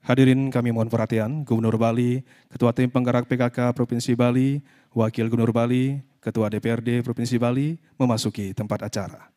Hadirin kami mohon perhatian, Gubernur Bali, Ketua Tim Penggerak PKK Provinsi Bali, Wakil Gubernur Bali, Ketua DPRD Provinsi Bali memasuki tempat acara.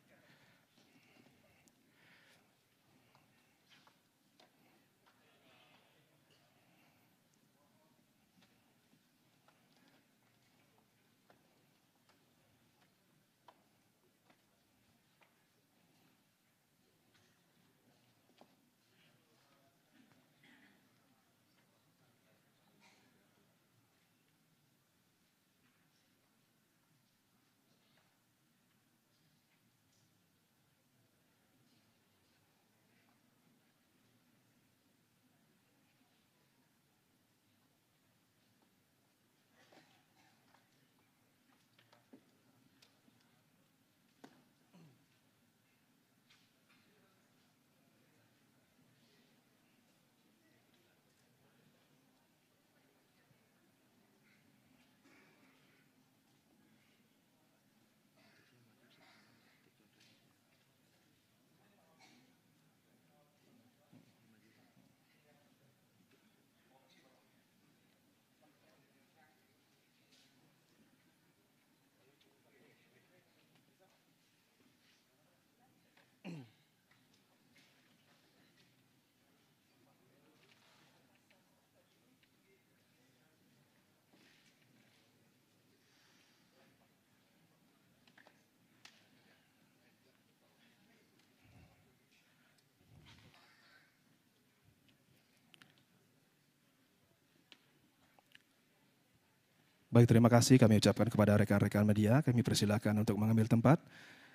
Baik, terima kasih kami ucapkan kepada rekan-rekan media, kami persilakan untuk mengambil tempat.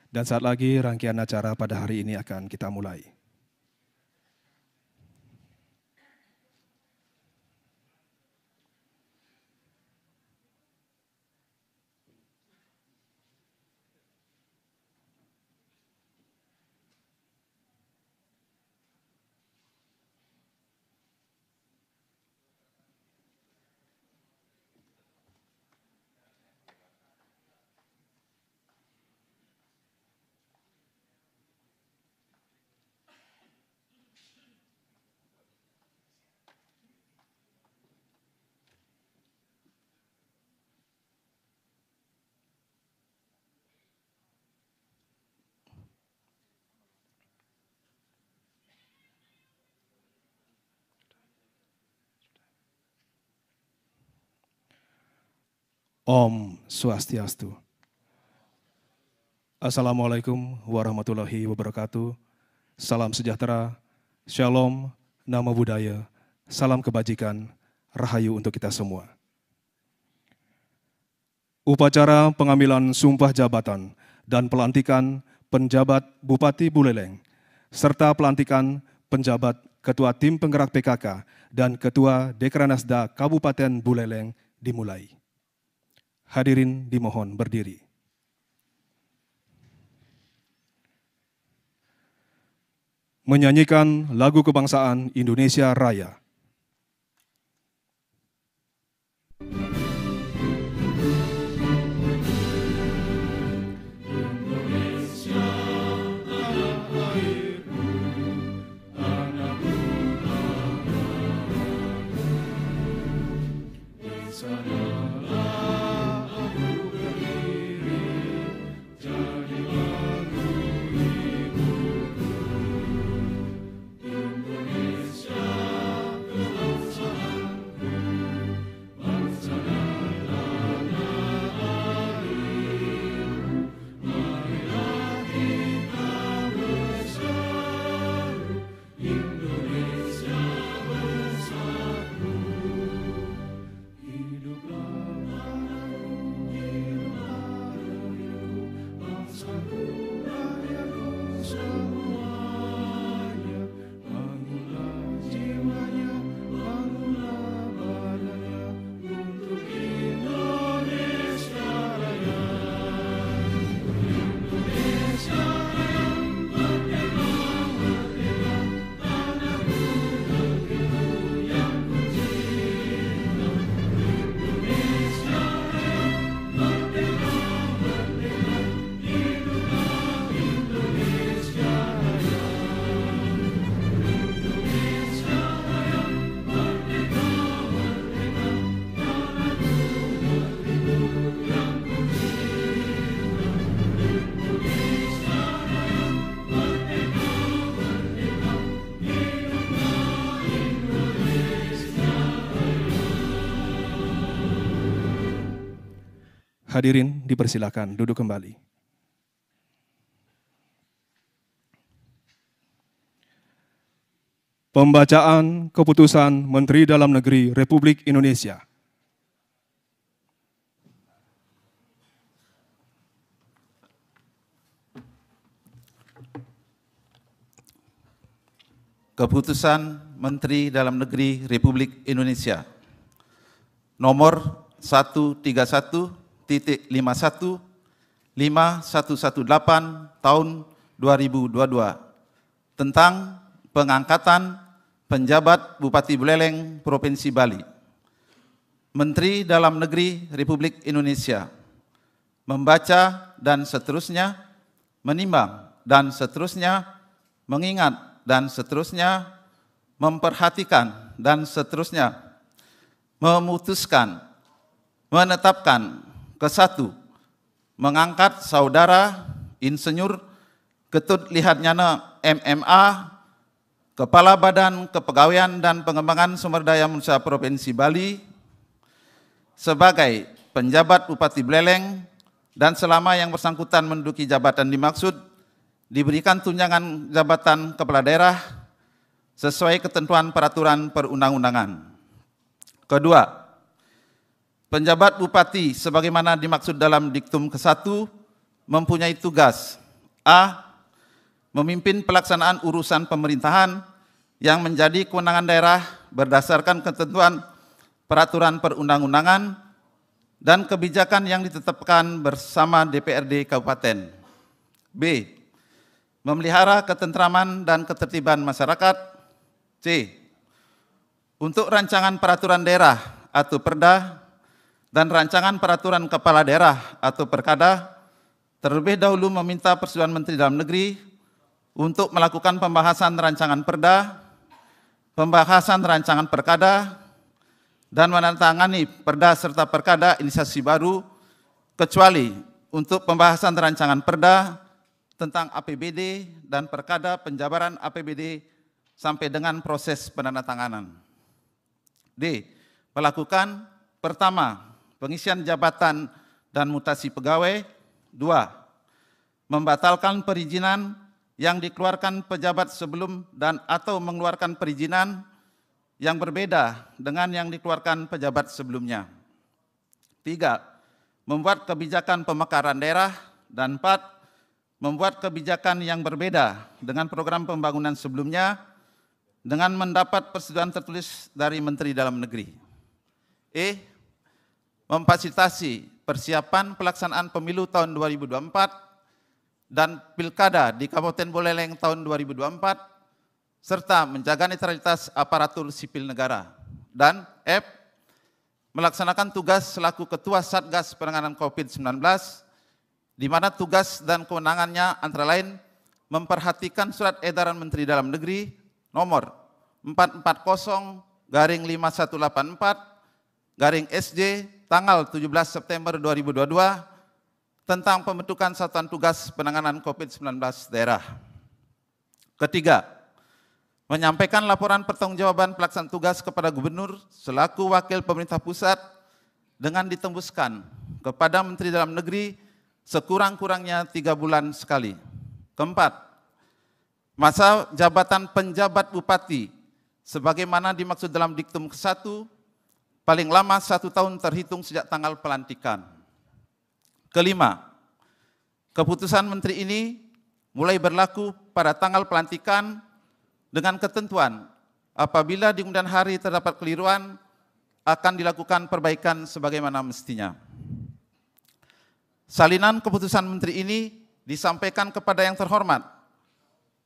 Dan saat lagi rangkaian acara pada hari ini akan kita mulai. Om Swastiastu. Assalamualaikum warahmatullahi wabarakatuh. Salam sejahtera, shalom, namo buddhaya, salam kebajikan, rahayu untuk kita semua. Upacara pengambilan sumpah jabatan dan pelantikan penjabat Bupati Buleleng, serta pelantikan penjabat Ketua Tim Penggerak PKK dan Ketua Dekranasda Kabupaten Buleleng dimulai. Hadirin dimohon berdiri. Menyanyikan lagu kebangsaan Indonesia Raya. Indonesia Hadirin dipersilakan duduk kembali. Pembacaan Keputusan Menteri Dalam Negeri Republik Indonesia. Keputusan Menteri Dalam Negeri Republik Indonesia nomor 131.51/5118 tahun 2022 tentang pengangkatan penjabat Bupati Buleleng Provinsi Bali. Menteri Dalam Negeri Republik Indonesia membaca dan seterusnya, menimbang dan seterusnya, mengingat dan seterusnya, memperhatikan dan seterusnya, memutuskan, menetapkan ke-1, mengangkat Saudara Insinyur Ketut Lihatnyana MMA, Kepala Badan Kepegawaian dan Pengembangan Sumber Daya Manusia Provinsi Bali, sebagai penjabat Bupati Buleleng dan selama yang bersangkutan menduduki jabatan dimaksud, diberikan tunjangan jabatan kepala daerah sesuai ketentuan peraturan perundang-undangan. Kedua, penjabat bupati sebagaimana dimaksud dalam diktum ke-1 mempunyai tugas: A. Memimpin pelaksanaan urusan pemerintahan yang menjadi kewenangan daerah berdasarkan ketentuan peraturan perundang-undangan dan kebijakan yang ditetapkan bersama DPRD Kabupaten. B. Memelihara ketentraman dan ketertiban masyarakat. C. Untuk rancangan peraturan daerah atau perda dan rancangan peraturan kepala daerah atau perkada, terlebih dahulu meminta persetujuan Menteri Dalam Negeri untuk melakukan pembahasan rancangan perda, pembahasan rancangan perkada, dan menandatangani perda serta perkada inisiasi baru, kecuali untuk pembahasan rancangan perda tentang APBD dan perkada penjabaran APBD sampai dengan proses penandatanganan. D. Melakukan pertama, pengisian jabatan dan mutasi pegawai. 2. Membatalkan perizinan yang dikeluarkan pejabat sebelum dan atau mengeluarkan perizinan yang berbeda dengan yang dikeluarkan pejabat sebelumnya. 3. Membuat kebijakan pemekaran daerah. Dan 4. Membuat kebijakan yang berbeda dengan program pembangunan sebelumnya dengan mendapat persetujuan tertulis dari Menteri Dalam Negeri. E. Memfasilitasi persiapan pelaksanaan pemilu tahun 2024 dan pilkada di Kabupaten Buleleng tahun 2024, serta menjaga netralitas aparatur sipil negara. Dan F. Melaksanakan tugas selaku Ketua Satgas Penanganan COVID-19, di mana tugas dan kewenangannya antara lain memperhatikan surat edaran Menteri Dalam Negeri nomor 440/5184/SJ tanggal 17 September 2022 tentang pembentukan Satuan Tugas Penanganan COVID-19 daerah. Ketiga, menyampaikan laporan pertanggungjawaban pelaksanaan tugas kepada Gubernur selaku Wakil Pemerintah Pusat dengan ditembuskan kepada Menteri Dalam Negeri sekurang-kurangnya 3 bulan sekali. Keempat, masa jabatan penjabat bupati sebagaimana dimaksud dalam diktum ke-1 paling lama 1 tahun terhitung sejak tanggal pelantikan. Kelima, keputusan Menteri ini mulai berlaku pada tanggal pelantikan dengan ketentuan apabila di kemudian hari terdapat keliruan akan dilakukan perbaikan sebagaimana mestinya. Salinan keputusan Menteri ini disampaikan kepada yang terhormat: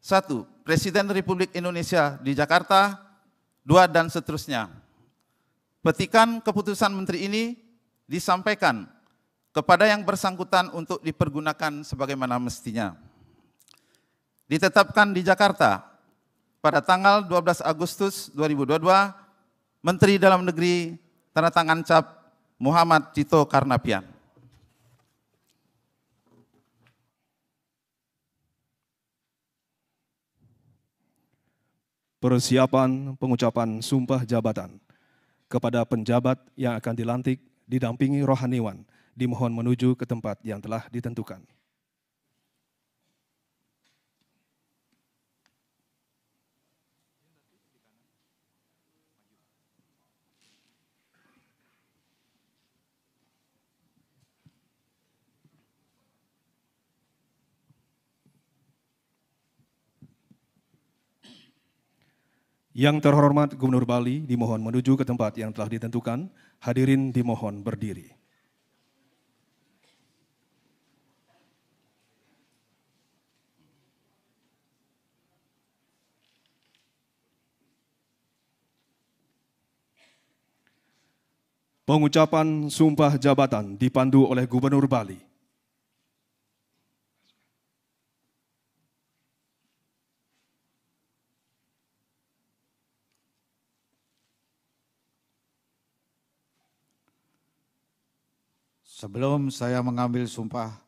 1. Presiden Republik Indonesia di Jakarta. 2. Dan seterusnya. Petikan keputusan Menteri ini disampaikan kepada yang bersangkutan untuk dipergunakan sebagaimana mestinya. Ditetapkan di Jakarta pada tanggal 12 Agustus 2022, Menteri Dalam Negeri tanda tangan cap Muhammad Tito Karnavian. Persiapan pengucapan sumpah jabatan kepada penjabat yang akan dilantik didampingi rohaniwan dimohon menuju ke tempat yang telah ditentukan. Yang terhormat Gubernur Bali dimohon menuju ke tempat yang telah ditentukan. Hadirin dimohon berdiri. Pengucapan sumpah jabatan dipandu oleh Gubernur Bali. Sebelum saya mengambil sumpah,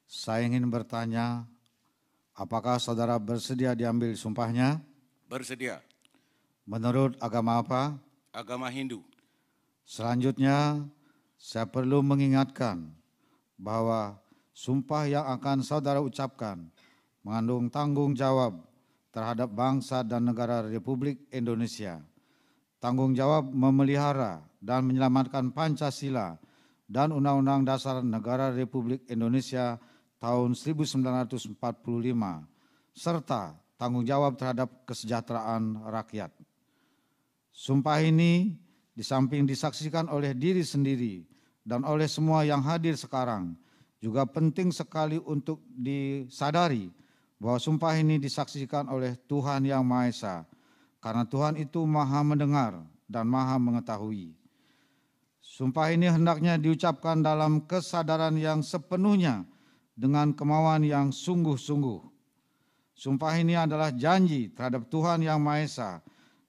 saya ingin bertanya, apakah saudara bersedia diambil sumpahnya? Bersedia. Menurut agama apa? Agama Hindu. Selanjutnya, saya perlu mengingatkan bahwa sumpah yang akan saudara ucapkan mengandung tanggung jawab terhadap bangsa dan negara Republik Indonesia. Tanggung jawab memelihara dan menyelamatkan Pancasila dan Undang-Undang Dasar Negara Republik Indonesia tahun 1945, serta tanggung jawab terhadap kesejahteraan rakyat. Sumpah ini di samping disaksikan oleh diri sendiri dan oleh semua yang hadir sekarang, juga penting sekali untuk disadari bahwa sumpah ini disaksikan oleh Tuhan Yang Maha Esa, karena Tuhan itu Maha Mendengar dan Maha Mengetahui. Sumpah ini hendaknya diucapkan dalam kesadaran yang sepenuhnya dengan kemauan yang sungguh-sungguh. Sumpah ini adalah janji terhadap Tuhan Yang Maha Esa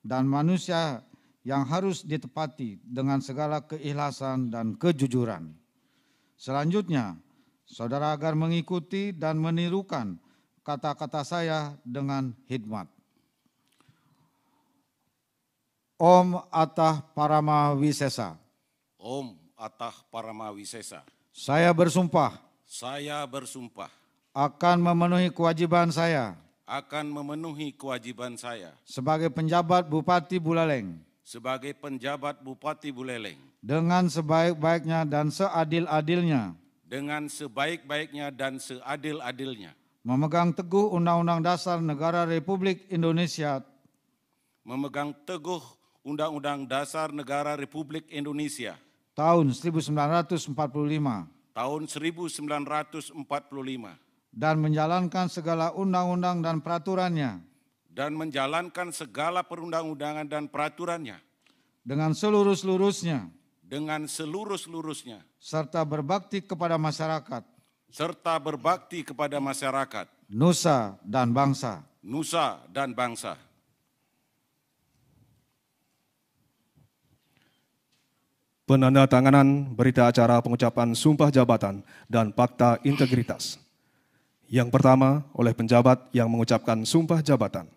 dan manusia yang harus ditepati dengan segala keikhlasan dan kejujuran. Selanjutnya, saudara agar mengikuti dan menirukan kata-kata saya dengan hikmat. Om Atah Parama Wisesa. Om Atah Parama Wisesa. Saya bersumpah Saya bersumpah akan memenuhi kewajiban saya akan memenuhi kewajiban saya sebagai penjabat Bupati Buleleng sebagai penjabat Bupati Buleleng dengan sebaik-baiknya dan seadil-adilnya, dengan sebaik-baiknya dan seadil-adilnya, memegang teguh Undang-Undang Dasar Negara Republik Indonesia memegang teguh Undang-Undang Dasar Negara Republik Indonesia tahun 1945 tahun 1945 dan menjalankan segala undang-undang dan peraturannya dan menjalankan segala perundang-undangan dan peraturannya dengan seluruh-seluruhnya dengan seluruh-seluruhnya serta berbakti kepada masyarakat, serta berbakti kepada masyarakat, nusa dan bangsa. nusa dan bangsa. Penandatanganan berita acara pengucapan sumpah jabatan dan fakta integritas. Yang pertama oleh penjabat yang mengucapkan sumpah jabatan.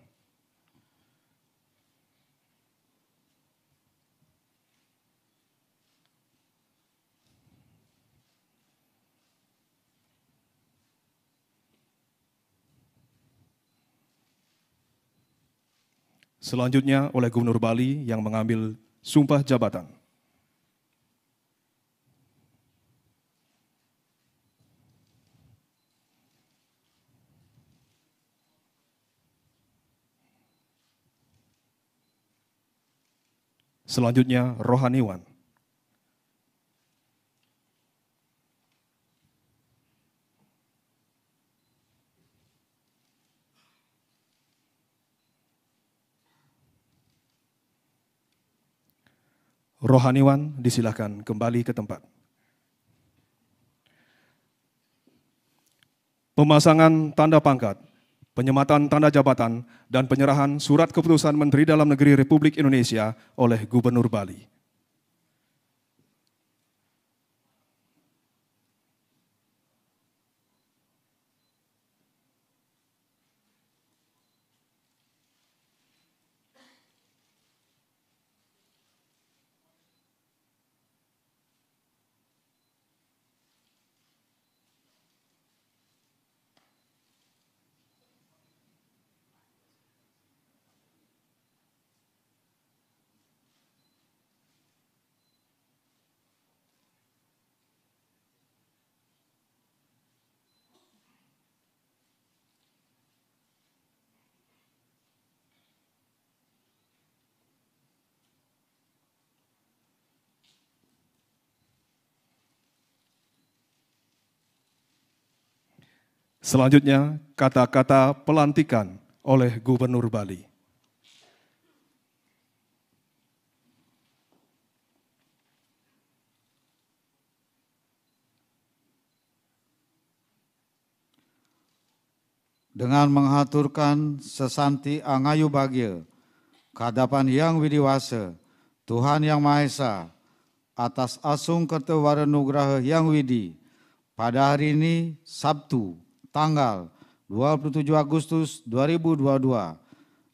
Selanjutnya oleh Gubernur Bali yang mengambil sumpah jabatan. Selanjutnya Rohaniwan. Rohaniwan disilakan kembali ke tempat. Pemasangan tanda pangkat, penyematan tanda jabatan, dan penyerahan surat keputusan Menteri Dalam Negeri Republik Indonesia oleh Gubernur Bali. Selanjutnya, kata-kata pelantikan oleh Gubernur Bali. Dengan menghaturkan sesanti angayu bahagia, kehadapan yang widiwasa, Tuhan Yang Maha Esa, atas asung kertawara nugraha yang widi, pada hari ini, Sabtu, tanggal 27 Agustus 2022,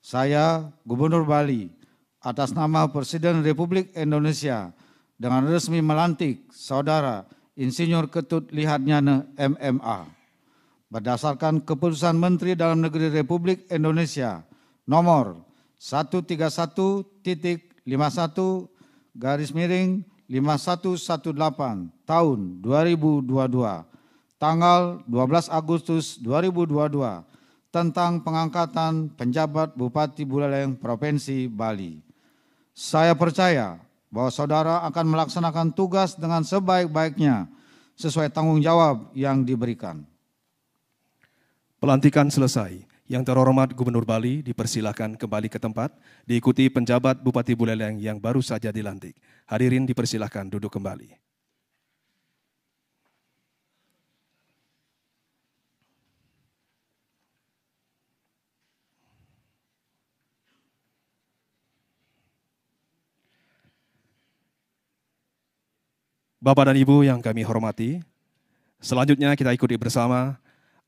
saya, Gubernur Bali, atas nama Presiden Republik Indonesia, dengan resmi melantik Saudara Insinyur Ketut Lihatnyana MMA. Berdasarkan Keputusan Menteri Dalam Negeri Republik Indonesia nomor 131-51-5118 tahun 2022, tanggal 12 Agustus 2022, tentang pengangkatan penjabat Bupati Buleleng Provinsi Bali. Saya percaya bahwa saudara akan melaksanakan tugas dengan sebaik-baiknya sesuai tanggung jawab yang diberikan. Pelantikan selesai. Yang terhormat Gubernur Bali dipersilakan kembali ke tempat, diikuti penjabat Bupati Buleleng yang baru saja dilantik. Hadirin dipersilakan duduk kembali. Bapak dan Ibu yang kami hormati, selanjutnya kita ikuti bersama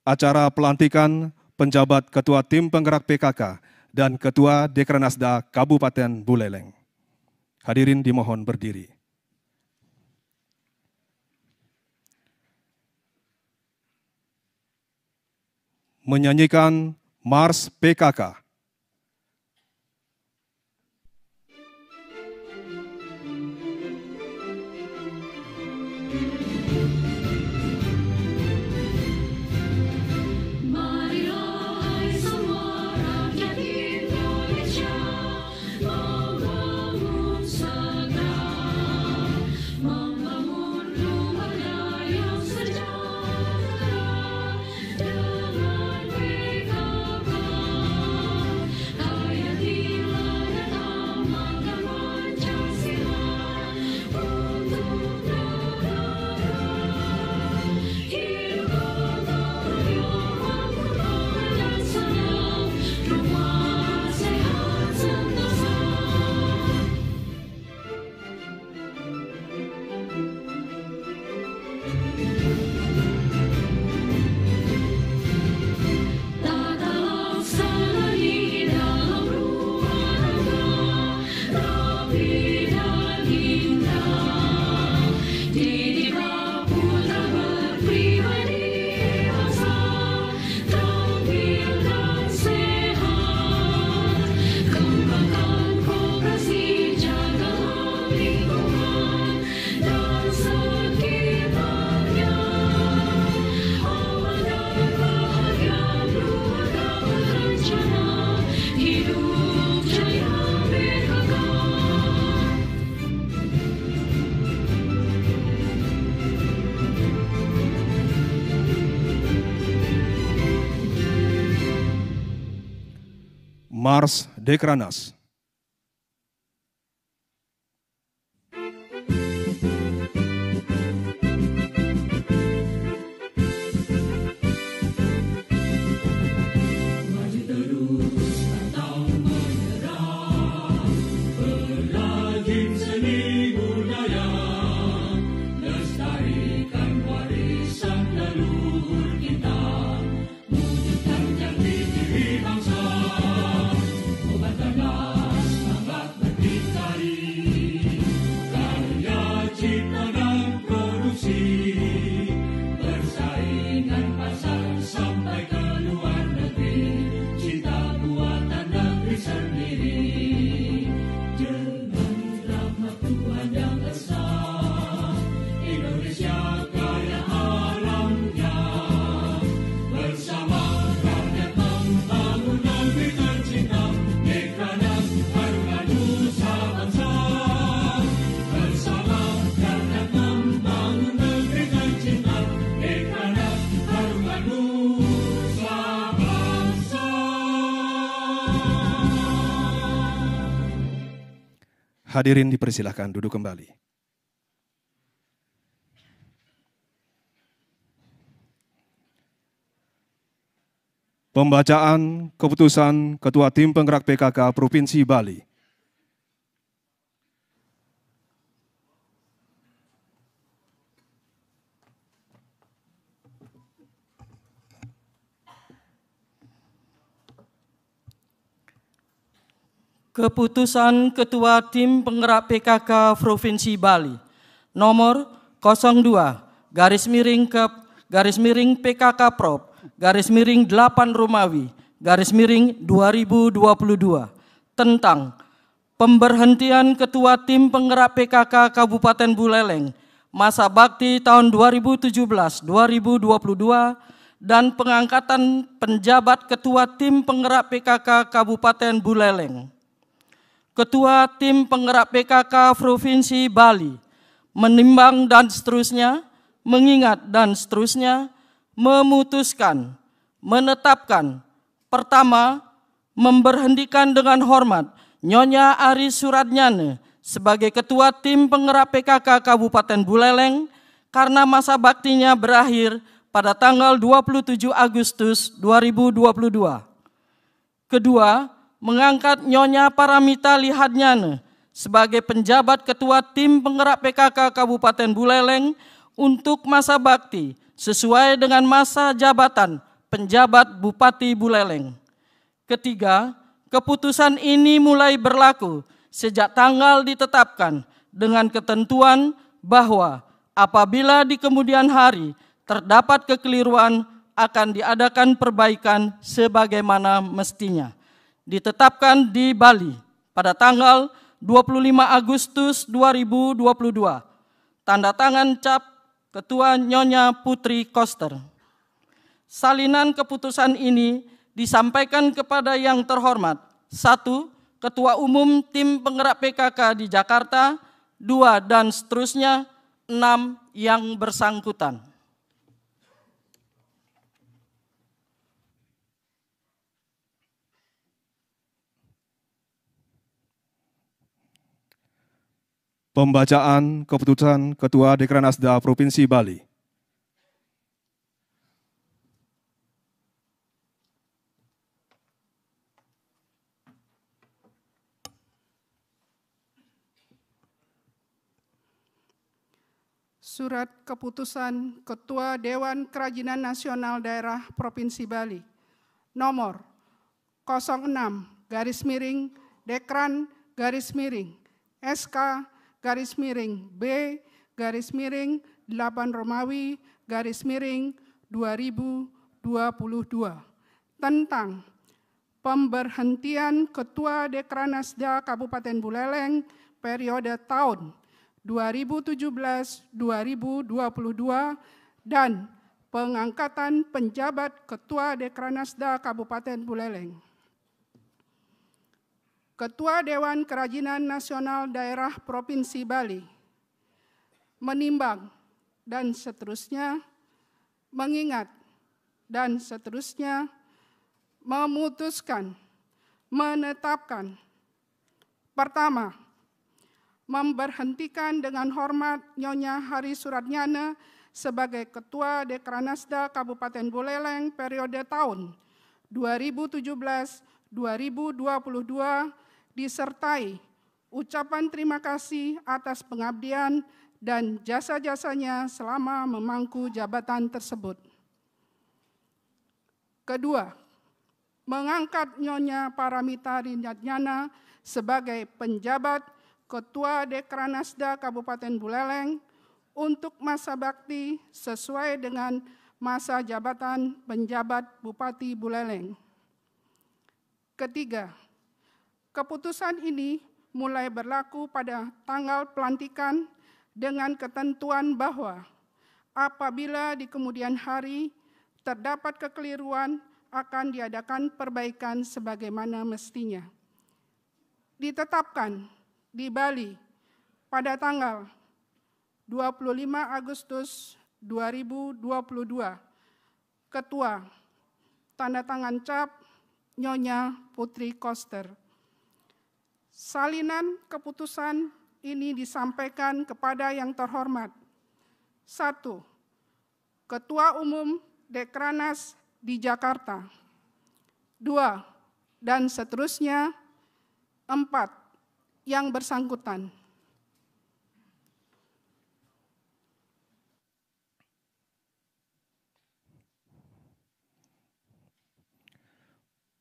acara pelantikan penjabat Ketua Tim Penggerak PKK dan Ketua Dekranasda Kabupaten Buleleng. Hadirin dimohon berdiri. Menyanyikan Mars PKK. Mars Dekranas. Bangsa, obat tanah Hadirin dipersilahkan duduk kembali. Pembacaan keputusan Ketua Tim Penggerak PKK Provinsi Bali. Keputusan Ketua Tim Penggerak PKK Provinsi Bali nomor 02/PKK Prop /8 Romawi /2022 tentang pemberhentian Ketua Tim Penggerak PKK Kabupaten Buleleng masa bakti tahun 2017-2022 dan pengangkatan penjabat Ketua Tim Penggerak PKK Kabupaten Buleleng. Ketua Tim Penggerak PKK Provinsi Bali menimbang dan seterusnya, mengingat dan seterusnya, memutuskan, menetapkan, pertama, memberhentikan dengan hormat Nyonya Ari Suratnyane sebagai Ketua Tim Penggerak PKK Kabupaten Buleleng karena masa baktinya berakhir pada tanggal 27 Agustus 2022. Kedua, mengangkat Nyonya Paramita Lihatnyane sebagai penjabat Ketua Tim Penggerak PKK Kabupaten Buleleng untuk masa bakti sesuai dengan masa jabatan penjabat Bupati Buleleng. Ketiga, keputusan ini mulai berlaku sejak tanggal ditetapkan dengan ketentuan bahwa apabila di kemudian hari terdapat kekeliruan akan diadakan perbaikan sebagaimana mestinya. Ditetapkan di Bali pada tanggal 25 Agustus 2022. Tanda tangan cap Ketua Nyonya Putri Koster. Salinan keputusan ini disampaikan kepada yang terhormat. 1. Ketua Umum Tim Penggerak PKK di Jakarta. 2. Dan seterusnya. 6. Yang bersangkutan. Pembacaan keputusan Ketua Dekranasda Provinsi Bali. Surat Keputusan Ketua Dewan Kerajinan Nasional Daerah Provinsi Bali nomor 06/SK-B-8 Romawi /2022 tentang pemberhentian Ketua Dekranasda Kabupaten Buleleng periode tahun 2017-2022 dan pengangkatan penjabat Ketua Dekranasda Kabupaten Buleleng. Ketua Dewan Kerajinan Nasional Daerah Provinsi Bali menimbang dan seterusnya, mengingat dan seterusnya, memutuskan, menetapkan, pertama, memberhentikan dengan hormat Nyonya Ari Suratnyane sebagai Ketua Dekranasda Kabupaten Buleleng periode tahun 2017-2022 disertai ucapan terima kasih atas pengabdian dan jasa-jasanya selama memangku jabatan tersebut. Kedua, mengangkat Nyonya Paramita Lihatnyane sebagai penjabat Ketua Dekranasda Kabupaten Buleleng untuk masa bakti sesuai dengan masa jabatan penjabat Bupati Buleleng. Ketiga, keputusan ini mulai berlaku pada tanggal pelantikan dengan ketentuan bahwa apabila di kemudian hari terdapat kekeliruan akan diadakan perbaikan sebagaimana mestinya. Ditetapkan di Bali pada tanggal 25 Agustus 2022. Ketua, tanda tangan cap Nyonya Putri Koster. 1. Salinan keputusan ini disampaikan kepada yang terhormat. 1. Ketua Umum Dekranas di Jakarta. 2. Dan seterusnya. 4. Yang bersangkutan.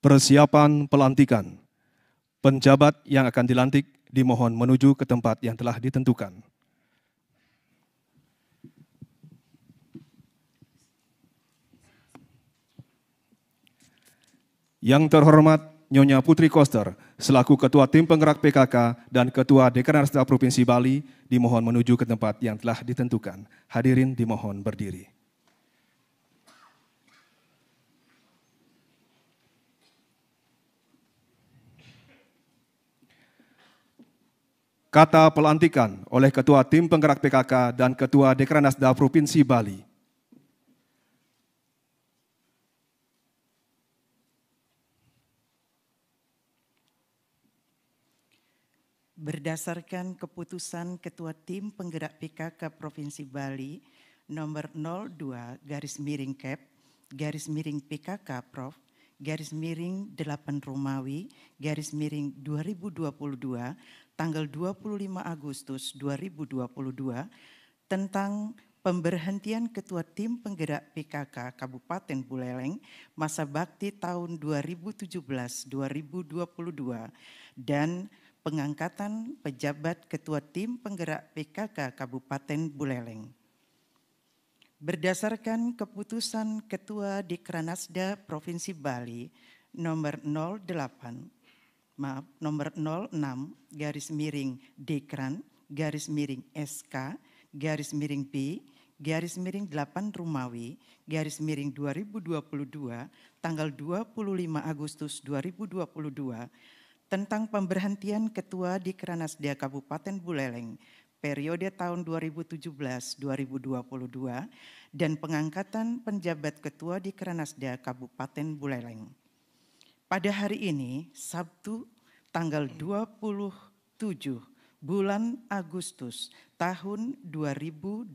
Persiapan pelantikan. Penjabat yang akan dilantik dimohon menuju ke tempat yang telah ditentukan. Yang terhormat Nyonya Putri Koster, selaku Ketua Tim Penggerak PKK dan Ketua Dekranasda Provinsi Bali, dimohon menuju ke tempat yang telah ditentukan. Hadirin dimohon berdiri. Kata pelantikan oleh Ketua Tim Penggerak PKK dan Ketua Dekranasda Provinsi Bali. Berdasarkan keputusan Ketua Tim Penggerak PKK Provinsi Bali nomor 02/Kep/PKK Prof /8 Romawi /2022 tanggal 25 Agustus 2022 tentang pemberhentian Ketua Tim Penggerak PKK Kabupaten Buleleng masa bakti tahun 2017-2022 dan pengangkatan pejabat Ketua Tim Penggerak PKK Kabupaten Buleleng. Berdasarkan keputusan Ketua Dekranasda Provinsi Bali nomor 06/Dekran-SK-B-8 Romawi /2022 tanggal 25 Agustus 2022 tentang pemberhentian Ketua Dekranasda Kabupaten Buleleng periode tahun 2017-2022 dan pengangkatan penjabat Ketua Dekranasda Kabupaten Buleleng. Pada hari ini, Sabtu tanggal 27 bulan Agustus tahun 2022,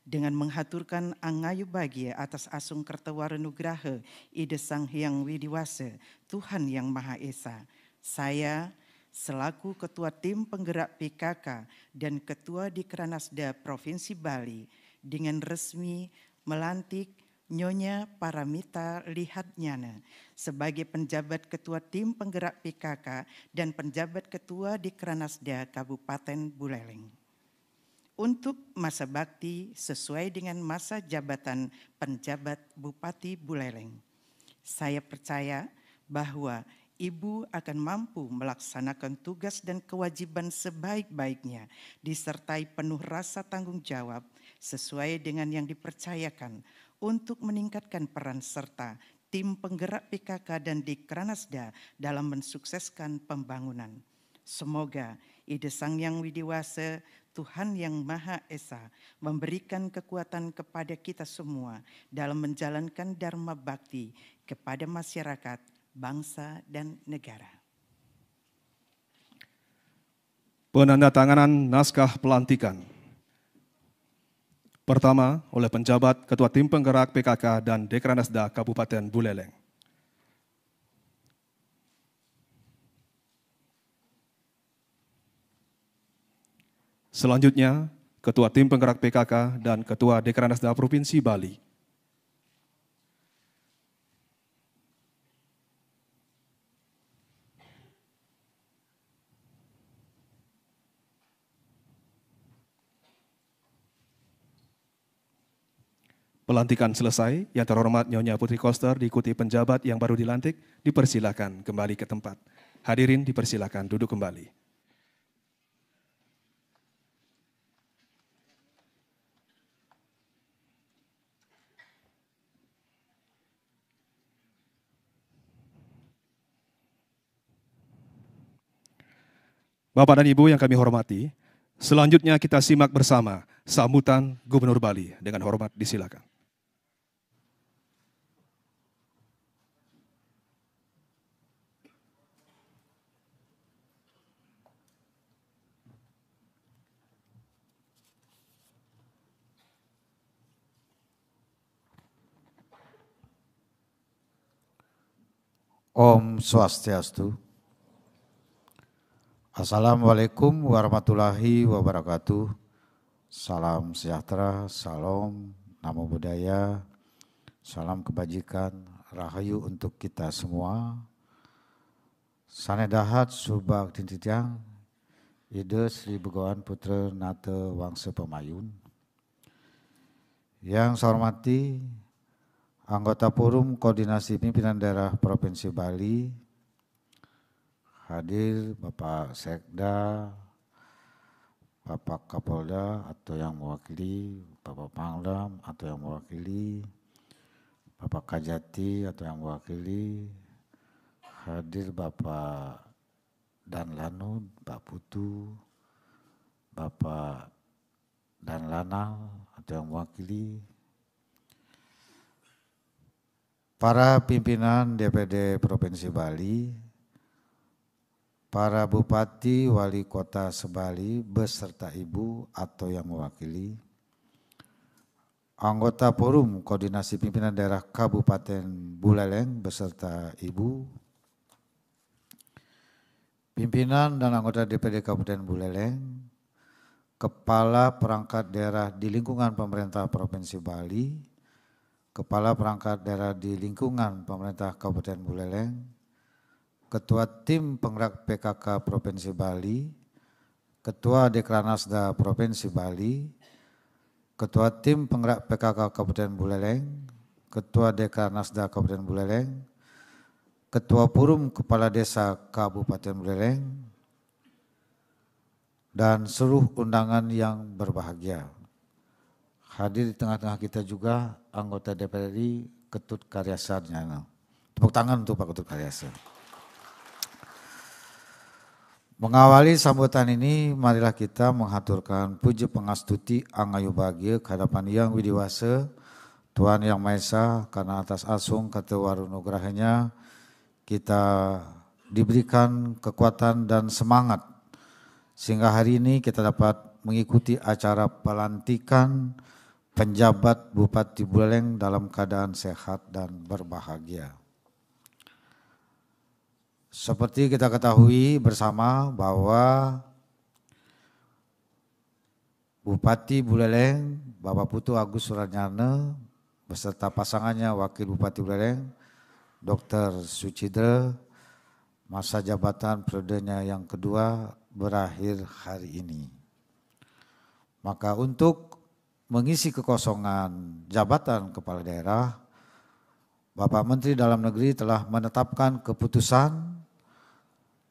dengan menghaturkan angayu bahagia atas asung kertawara nugraha Ida Sang Hyang Widiwasa, Tuhan Yang Maha Esa, saya selaku Ketua Tim Penggerak PKK dan Ketua Dekranasda Provinsi Bali dengan resmi melantik Nyonya Paramita Lihatnyana sebagai penjabat Ketua Tim Penggerak PKK dan penjabat Ketua Dekranasda Kabupaten Buleleng untuk masa bakti sesuai dengan masa jabatan penjabat Bupati Buleleng. Saya percaya bahwa Ibu akan mampu melaksanakan tugas dan kewajiban sebaik-baiknya disertai penuh rasa tanggung jawab sesuai dengan yang dipercayakan untuk meningkatkan peran serta tim penggerak PKK dan Dekranasda dalam mensukseskan pembangunan. Semoga Ida Sang Hyang Widiwasa, Tuhan Yang Maha Esa memberikan kekuatan kepada kita semua dalam menjalankan dharma bakti kepada masyarakat, bangsa dan negara. Penandatanganan naskah pelantikan. Pertama, oleh penjabat Ketua Tim Penggerak PKK dan Dekranasda Kabupaten Buleleng. Selanjutnya, Ketua Tim Penggerak PKK dan Ketua Dekranasda Provinsi Bali. Pelantikan selesai, yang terhormat Nyonya Putri Koster diikuti penjabat yang baru dilantik, dipersilakan kembali ke tempat. Hadirin dipersilakan duduk kembali. Bapak dan Ibu yang kami hormati, selanjutnya kita simak bersama sambutan Gubernur Bali. Dengan hormat disilakan. Om Swastiastu. Assalamualaikum warahmatullahi wabarakatuh. Salam sejahtera, salam namo buddhaya, salam kebajikan, rahayu untuk kita semua. Sanedahat subak tintitiang, ide Sri Begawan Putra Nata Wangsa Pemayun. Yang saya hormati anggota Forum Koordinasi Pimpinan Daerah Provinsi Bali, hadir Bapak Sekda, Bapak Kapolda atau yang mewakili, Bapak Pangdam atau yang mewakili, Bapak Kajati atau yang mewakili, hadir Bapak Danlanu, Pak Putu, Bapak Danlanal atau yang mewakili, para pimpinan DPD Provinsi Bali, para Bupati Wali Kota Sebali beserta Ibu atau yang mewakili, anggota Forum Koordinasi Pimpinan Daerah Kabupaten Buleleng beserta Ibu, pimpinan dan anggota DPD Kabupaten Buleleng, kepala perangkat daerah di lingkungan pemerintah Provinsi Bali, kepala perangkat daerah di lingkungan pemerintah Kabupaten Buleleng, ketua tim penggerak PKK Provinsi Bali, ketua Dekranasda Provinsi Bali, ketua tim penggerak PKK Kabupaten Buleleng, ketua Dekranasda Kabupaten Buleleng, ketua Forum Kepala Desa Kabupaten Buleleng, dan seluruh undangan yang berbahagia. Hadir di tengah-tengah kita juga anggota DPR RI Ketut Karyasa. Tepuk tangan untuk Pak Ketut Karyasa. Mengawali sambutan ini, marilah kita menghaturkan puji pengastuti angayu bahagia kehadapan Yang Widiwasa, Tuhan Yang Maha Esa, karena atas asung katewarunugrahanya kita diberikan kekuatan dan semangat sehingga hari ini kita dapat mengikuti acara pelantikan penjabat Bupati Buleleng dalam keadaan sehat dan berbahagia. Seperti kita ketahui bersama bahwa Bupati Buleleng, Bapak Putu Agus Suranyana beserta pasangannya Wakil Bupati Buleleng, Dr. Sucidra, masa jabatan periodenya yang kedua berakhir hari ini. Maka untuk mengisi kekosongan jabatan kepala daerah, Bapak Menteri Dalam Negeri telah menetapkan keputusan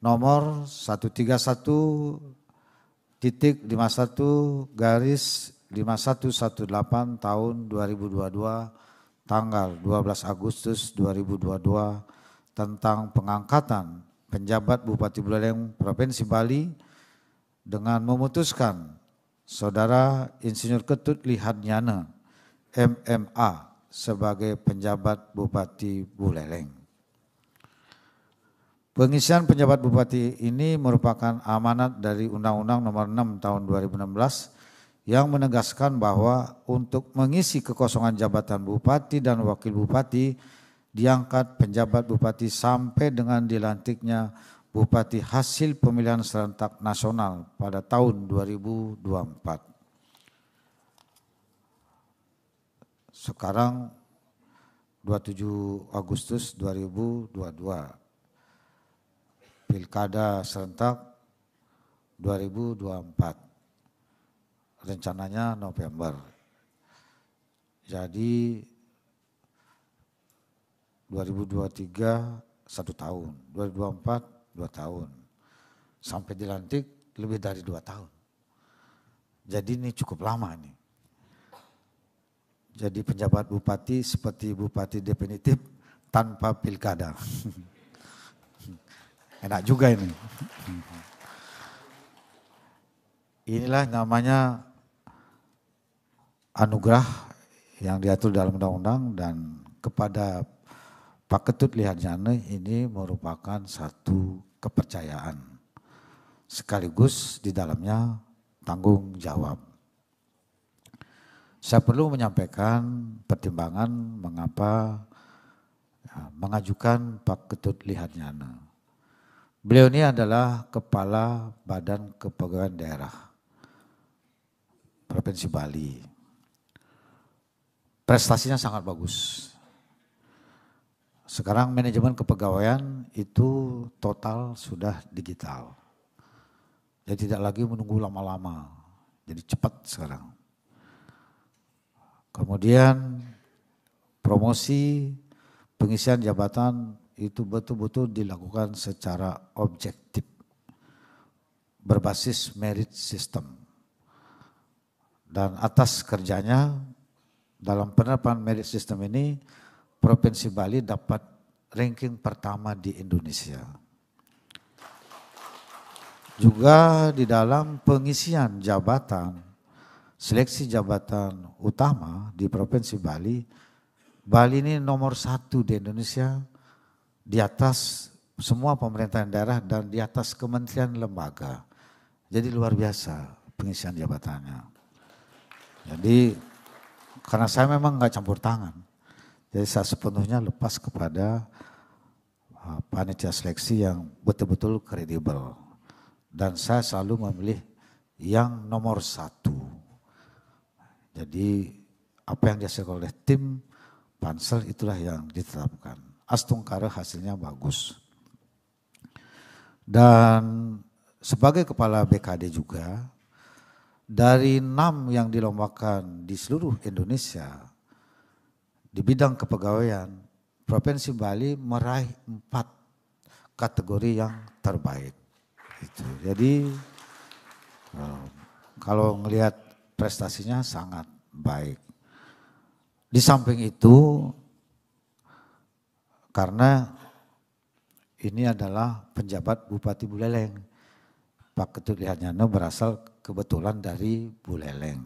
nomor 131.51/5118 tahun 2022 tanggal 12 Agustus 2022 tentang pengangkatan penjabat Bupati Buleleng Provinsi Bali dengan memutuskan Saudara Insinyur Ketut Lihadnyana, MMA, sebagai penjabat Bupati Buleleng. Pengisian penjabat Bupati ini merupakan amanat dari Undang-Undang Nomor 6 Tahun 2016 yang menegaskan bahwa untuk mengisi kekosongan jabatan Bupati dan Wakil Bupati diangkat penjabat Bupati sampai dengan dilantiknya Bupati hasil pemilihan serentak nasional pada tahun 2024. Sekarang 27 Agustus 2022. Pilkada serentak 2024. Rencananya November. Jadi 2023 1 tahun, 2024 2 tahun, sampai dilantik lebih dari 2 tahun. Jadi ini cukup lama nih. Jadi penjabat bupati seperti bupati definitif tanpa pilkada. Enak juga ini. Inilah namanya anugerah yang diatur dalam undang-undang, dan kepada Pak Ketut Lihadnyana ini merupakan satu kepercayaan, sekaligus di dalamnya tanggung jawab. Saya perlu menyampaikan pertimbangan mengapa mengajukan Pak Ketut Lihatnyana. Beliau ini adalah Kepala Badan Kepegawaian Daerah Provinsi Bali. Prestasinya sangat bagus. Sekarang manajemen kepegawaian itu total sudah digital. Jadi tidak lagi menunggu lama-lama, jadi cepat sekarang. Kemudian promosi pengisian jabatan itu betul-betul dilakukan secara objektif, berbasis merit system. Dan atas kerjanya dalam penerapan merit system ini, Provinsi Bali dapat ranking pertama di Indonesia. Juga di dalam pengisian jabatan, seleksi jabatan utama di Provinsi Bali, Bali ini nomor 1 di Indonesia, di atas semua pemerintahan daerah dan di atas kementerian lembaga. Jadi luar biasa pengisian jabatannya. Jadi karena saya memang nggak campur tangan. Jadi saya sepenuhnya lepas kepada panitia seleksi yang betul-betul kredibel. Dan saya selalu memilih yang nomor 1. Jadi apa yang dihasilkan oleh tim pansel itulah yang ditetapkan. Astungkara hasilnya bagus. Dan sebagai kepala BKD juga, dari 6 yang dilombakan di seluruh Indonesia, di bidang kepegawaian, Provinsi Bali meraih 4 kategori yang terbaik. Jadi kalau melihat prestasinya sangat baik. Di samping itu, karena ini adalah penjabat Bupati Buleleng, Pak Ketut Lihatnyana berasal kebetulan dari Buleleng.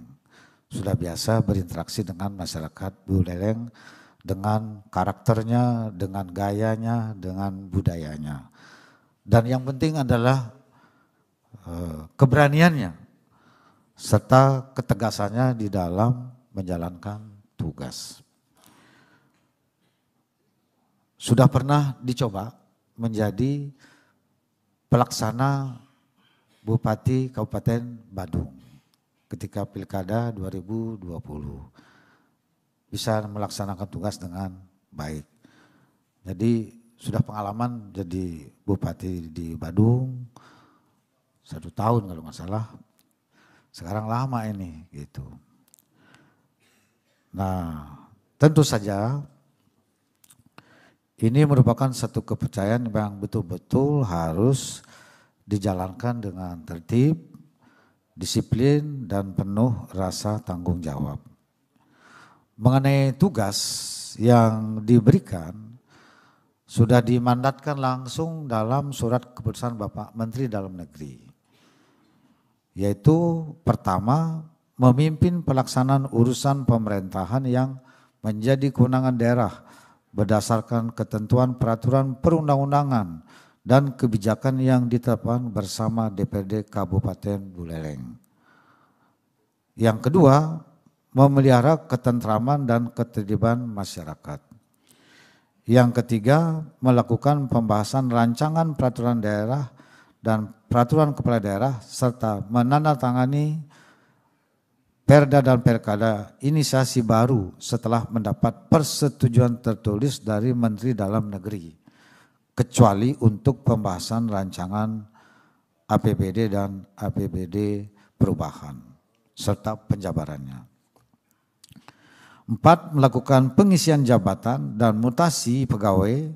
Sudah biasa berinteraksi dengan masyarakat Buleleng, dengan karakternya, dengan gayanya, dengan budayanya. Dan yang penting adalah keberaniannya serta ketegasannya di dalam menjalankan tugas. Sudah pernah dicoba menjadi pelaksana Bupati Kabupaten Badung ketika Pilkada 2020. Bisa melaksanakan tugas dengan baik. Jadi sudah pengalaman jadi Bupati di Badung 1 tahun kalau nggak salah. Sekarang lama ini gitu. Nah, tentu saja ini merupakan satu kepercayaan yang betul-betul harus dijalankan dengan tertib, disiplin, dan penuh rasa tanggung jawab. Mengenai tugas yang diberikan, sudah dimandatkan langsung dalam surat keputusan Bapak Menteri Dalam Negeri. Yaitu pertama, memimpin pelaksanaan urusan pemerintahan yang menjadi kewenangan daerah berdasarkan ketentuan peraturan perundang-undangan dan kebijakan yang ditetapkan bersama DPRD Kabupaten Buleleng. Yang kedua, memelihara ketentraman dan ketertiban masyarakat. Yang ketiga, melakukan pembahasan rancangan peraturan daerah dan peraturan kepala daerah serta menandatangani Perda dan Perkada inisiasi baru setelah mendapat persetujuan tertulis dari Menteri Dalam Negeri, kecuali untuk pembahasan rancangan APBD dan APBD perubahan serta penjabarannya. 4. Melakukan pengisian jabatan dan mutasi pegawai,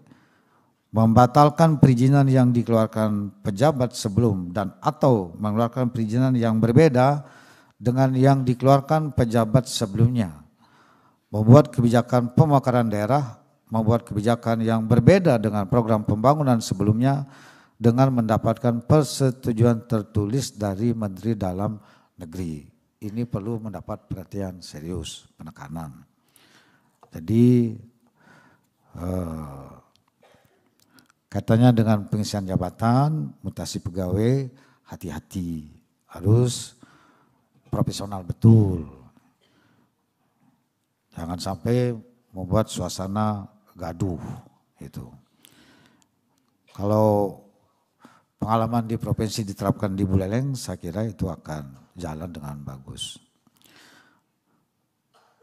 membatalkan perizinan yang dikeluarkan pejabat sebelum dan atau mengeluarkan perizinan yang berbeda dengan yang dikeluarkan pejabat sebelumnya, membuat kebijakan pemekaran daerah, membuat kebijakan yang berbeda dengan program pembangunan sebelumnya dengan mendapatkan persetujuan tertulis dari Menteri Dalam Negeri. Ini perlu mendapat perhatian serius, penekanan. Jadi katanya dengan pengisian jabatan, mutasi pegawai, hati-hati, harus profesional betul. Jangan sampai membuat suasana gaduh. Itu. Kalau pengalaman di provinsi diterapkan di Buleleng, saya kira itu akan jalan dengan bagus.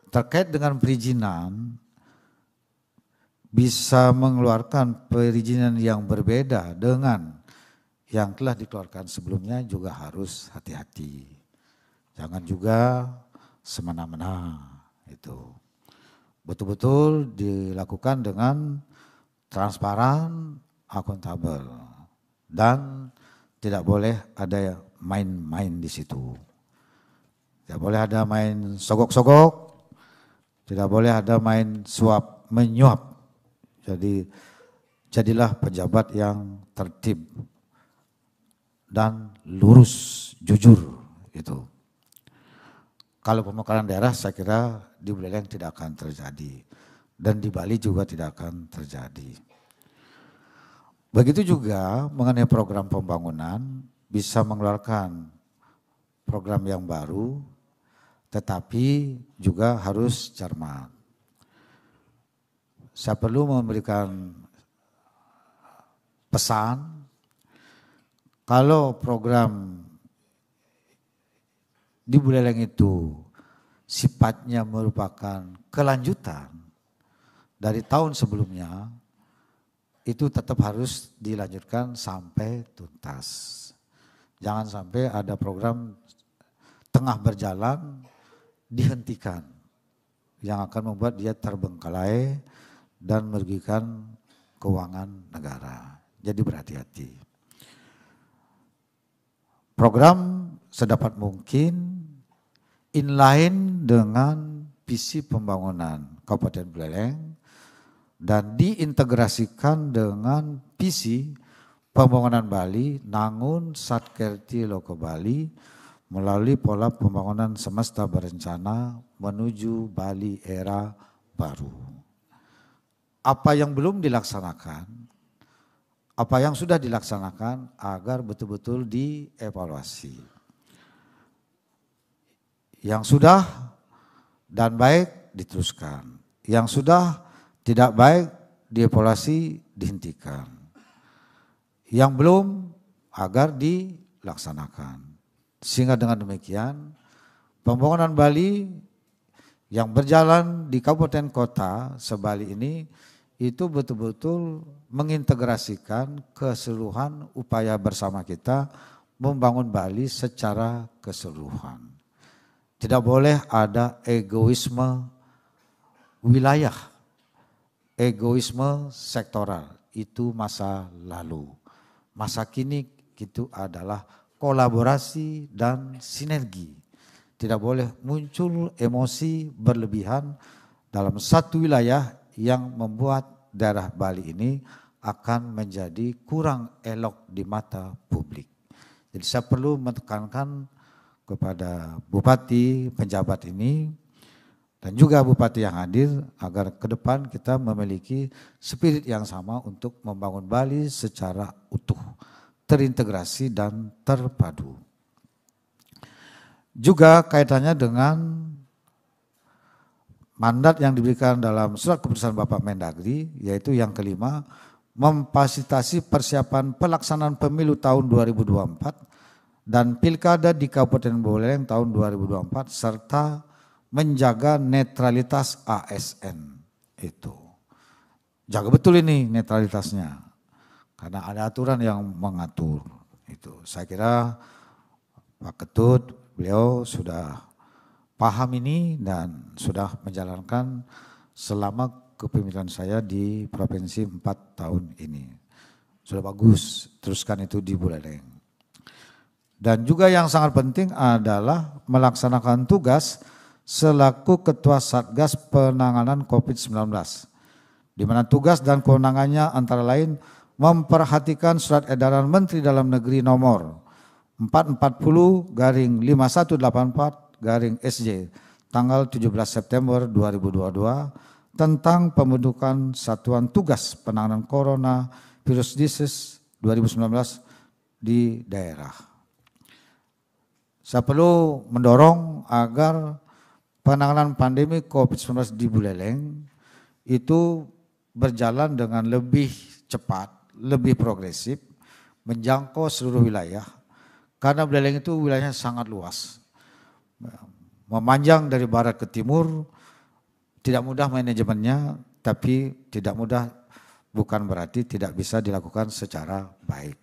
Terkait dengan perizinan, bisa mengeluarkan perizinan yang berbeda dengan yang telah dikeluarkan sebelumnya juga harus hati-hati. Jangan juga semena-mena itu. Betul-betul dilakukan dengan transparan, akuntabel, dan tidak boleh ada main-main di situ. Tidak boleh ada main sogok-sogok, tidak boleh ada main suap menyuap. Jadi jadilah pejabat yang tertib dan lurus, jujur itu. Kalau pemekaran daerah saya kira di Buleleng tidak akan terjadi dan di Bali juga tidak akan terjadi. Begitu juga mengenai program pembangunan bisa mengeluarkan program yang baru tetapi juga harus cermat. Saya perlu memberikan pesan, kalau program di Buleleng itu sifatnya merupakan kelanjutan dari tahun sebelumnya, itu tetap harus dilanjutkan sampai tuntas. Jangan sampai ada program tengah berjalan dihentikan, yang akan membuat dia terbengkalai dan merugikan keuangan negara. Jadi berhati-hati. Program sedapat mungkin inline dengan visi pembangunan Kabupaten Buleleng dan diintegrasikan dengan visi pembangunan Bali Nangun Satkerti Loko Bali melalui pola pembangunan semesta berencana menuju Bali era baru. Apa yang belum dilaksanakan, apa yang sudah dilaksanakan agar betul-betul dievaluasi. Yang sudah dan baik diteruskan, yang sudah tidak baik dievaluasi dihentikan. Yang belum agar dilaksanakan. Sehingga dengan demikian pembangunan Bali yang berjalan di kabupaten kota se-Bali ini itu betul-betul mengintegrasikan keseluruhan upaya bersama kita membangun Bali secara keseluruhan. Tidak boleh ada egoisme wilayah, egoisme sektoral, itu masa lalu. Masa kini itu adalah kolaborasi dan sinergi. Tidak boleh muncul emosi berlebihan dalam satu wilayah yang membuat daerah Bali ini akan menjadi kurang elok di mata publik. Jadi saya perlu menekankan kepada bupati, penjabat ini, dan juga bupati yang hadir agar ke depan kita memiliki spirit yang sama untuk membangun Bali secara utuh, terintegrasi dan terpadu. Juga kaitannya dengan mandat yang diberikan dalam surat keputusan Bapak Mendagri, yaitu yang kelima, memfasilitasi persiapan pelaksanaan pemilu tahun 2024 dan pilkada di Kabupaten Buleleng tahun 2024 serta menjaga netralitas ASN itu. Jaga betul ini netralitasnya, karena ada aturan yang mengatur itu. Saya kira Pak Ketut, beliau sudah paham ini dan sudah menjalankan selama kepemimpinan saya di provinsi 4 tahun ini. Sudah bagus, teruskan itu di Buleleng. Dan juga yang sangat penting adalah melaksanakan tugas selaku Ketua Satgas Penanganan COVID-19. Di mana tugas dan kewenangannya antara lain memperhatikan surat edaran Menteri Dalam Negeri nomor 440/5184/SJ tanggal 17 September 2022 tentang pembentukan Satuan Tugas Penanganan Corona Virus Disease 2019 di daerah. Saya perlu mendorong agar penanganan pandemi COVID-19 di Buleleng itu berjalan dengan lebih cepat, lebih progresif, menjangkau seluruh wilayah, karena Buleleng itu wilayahnya sangat luas. Memanjang dari barat ke timur, tidak mudah manajemennya, tapi tidak mudah bukan berarti tidak bisa dilakukan secara baik.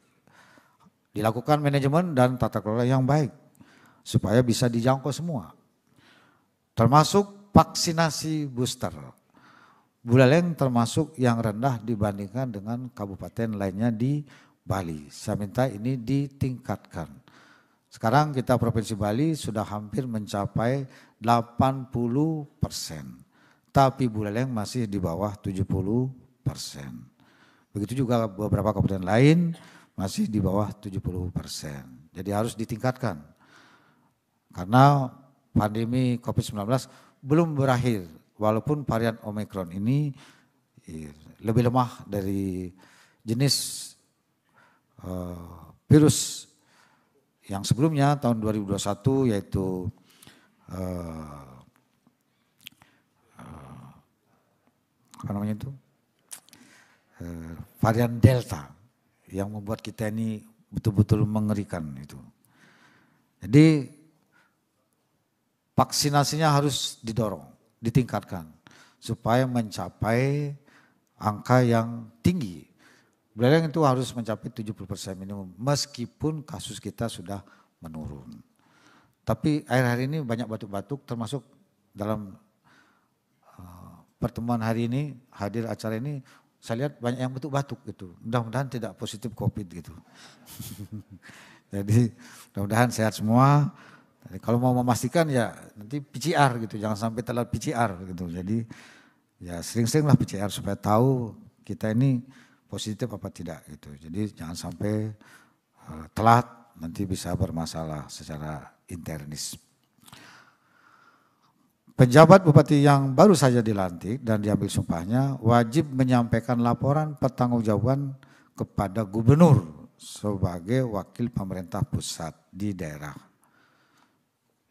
Dilakukan manajemen dan tata kelola yang baik, supaya bisa dijangkau semua. Termasuk vaksinasi booster. Buleleng termasuk yang rendah dibandingkan dengan kabupaten lainnya di Bali. Saya minta ini ditingkatkan. Sekarang kita Provinsi Bali sudah hampir mencapai 80%. Tapi Buleleng masih di bawah 70%. Begitu juga beberapa kabupaten lain masih di bawah 70%. Jadi harus ditingkatkan. Karena pandemi COVID-19 belum berakhir. Walaupun varian Omicron ini lebih lemah dari jenis virus yang sebelumnya tahun 2021 yaitu apa namanya itu varian Delta yang membuat kita ini betul-betul mengerikan itu. Jadi vaksinasinya harus didorong, ditingkatkan supaya mencapai angka yang tinggi. Buleleng itu harus mencapai 70% minimum meskipun kasus kita sudah menurun. Tapi akhir-akhir ini banyak batuk-batuk termasuk dalam pertemuan hari ini, hadir acara ini, saya lihat banyak yang batuk-batuk gitu. Mudah-mudahan tidak positif COVID gitu. Jadi mudah-mudahan sehat semua. Kalau mau memastikan ya nanti PCR gitu, jangan sampai telat PCR gitu. Jadi ya sering-seringlah PCR supaya tahu kita ini positif apa tidak gitu. Jadi jangan sampai telat nanti bisa bermasalah secara internis. Pejabat bupati yang baru saja dilantik dan diambil sumpahnya wajib menyampaikan laporan pertanggungjawaban kepada gubernur sebagai wakil pemerintah pusat di daerah.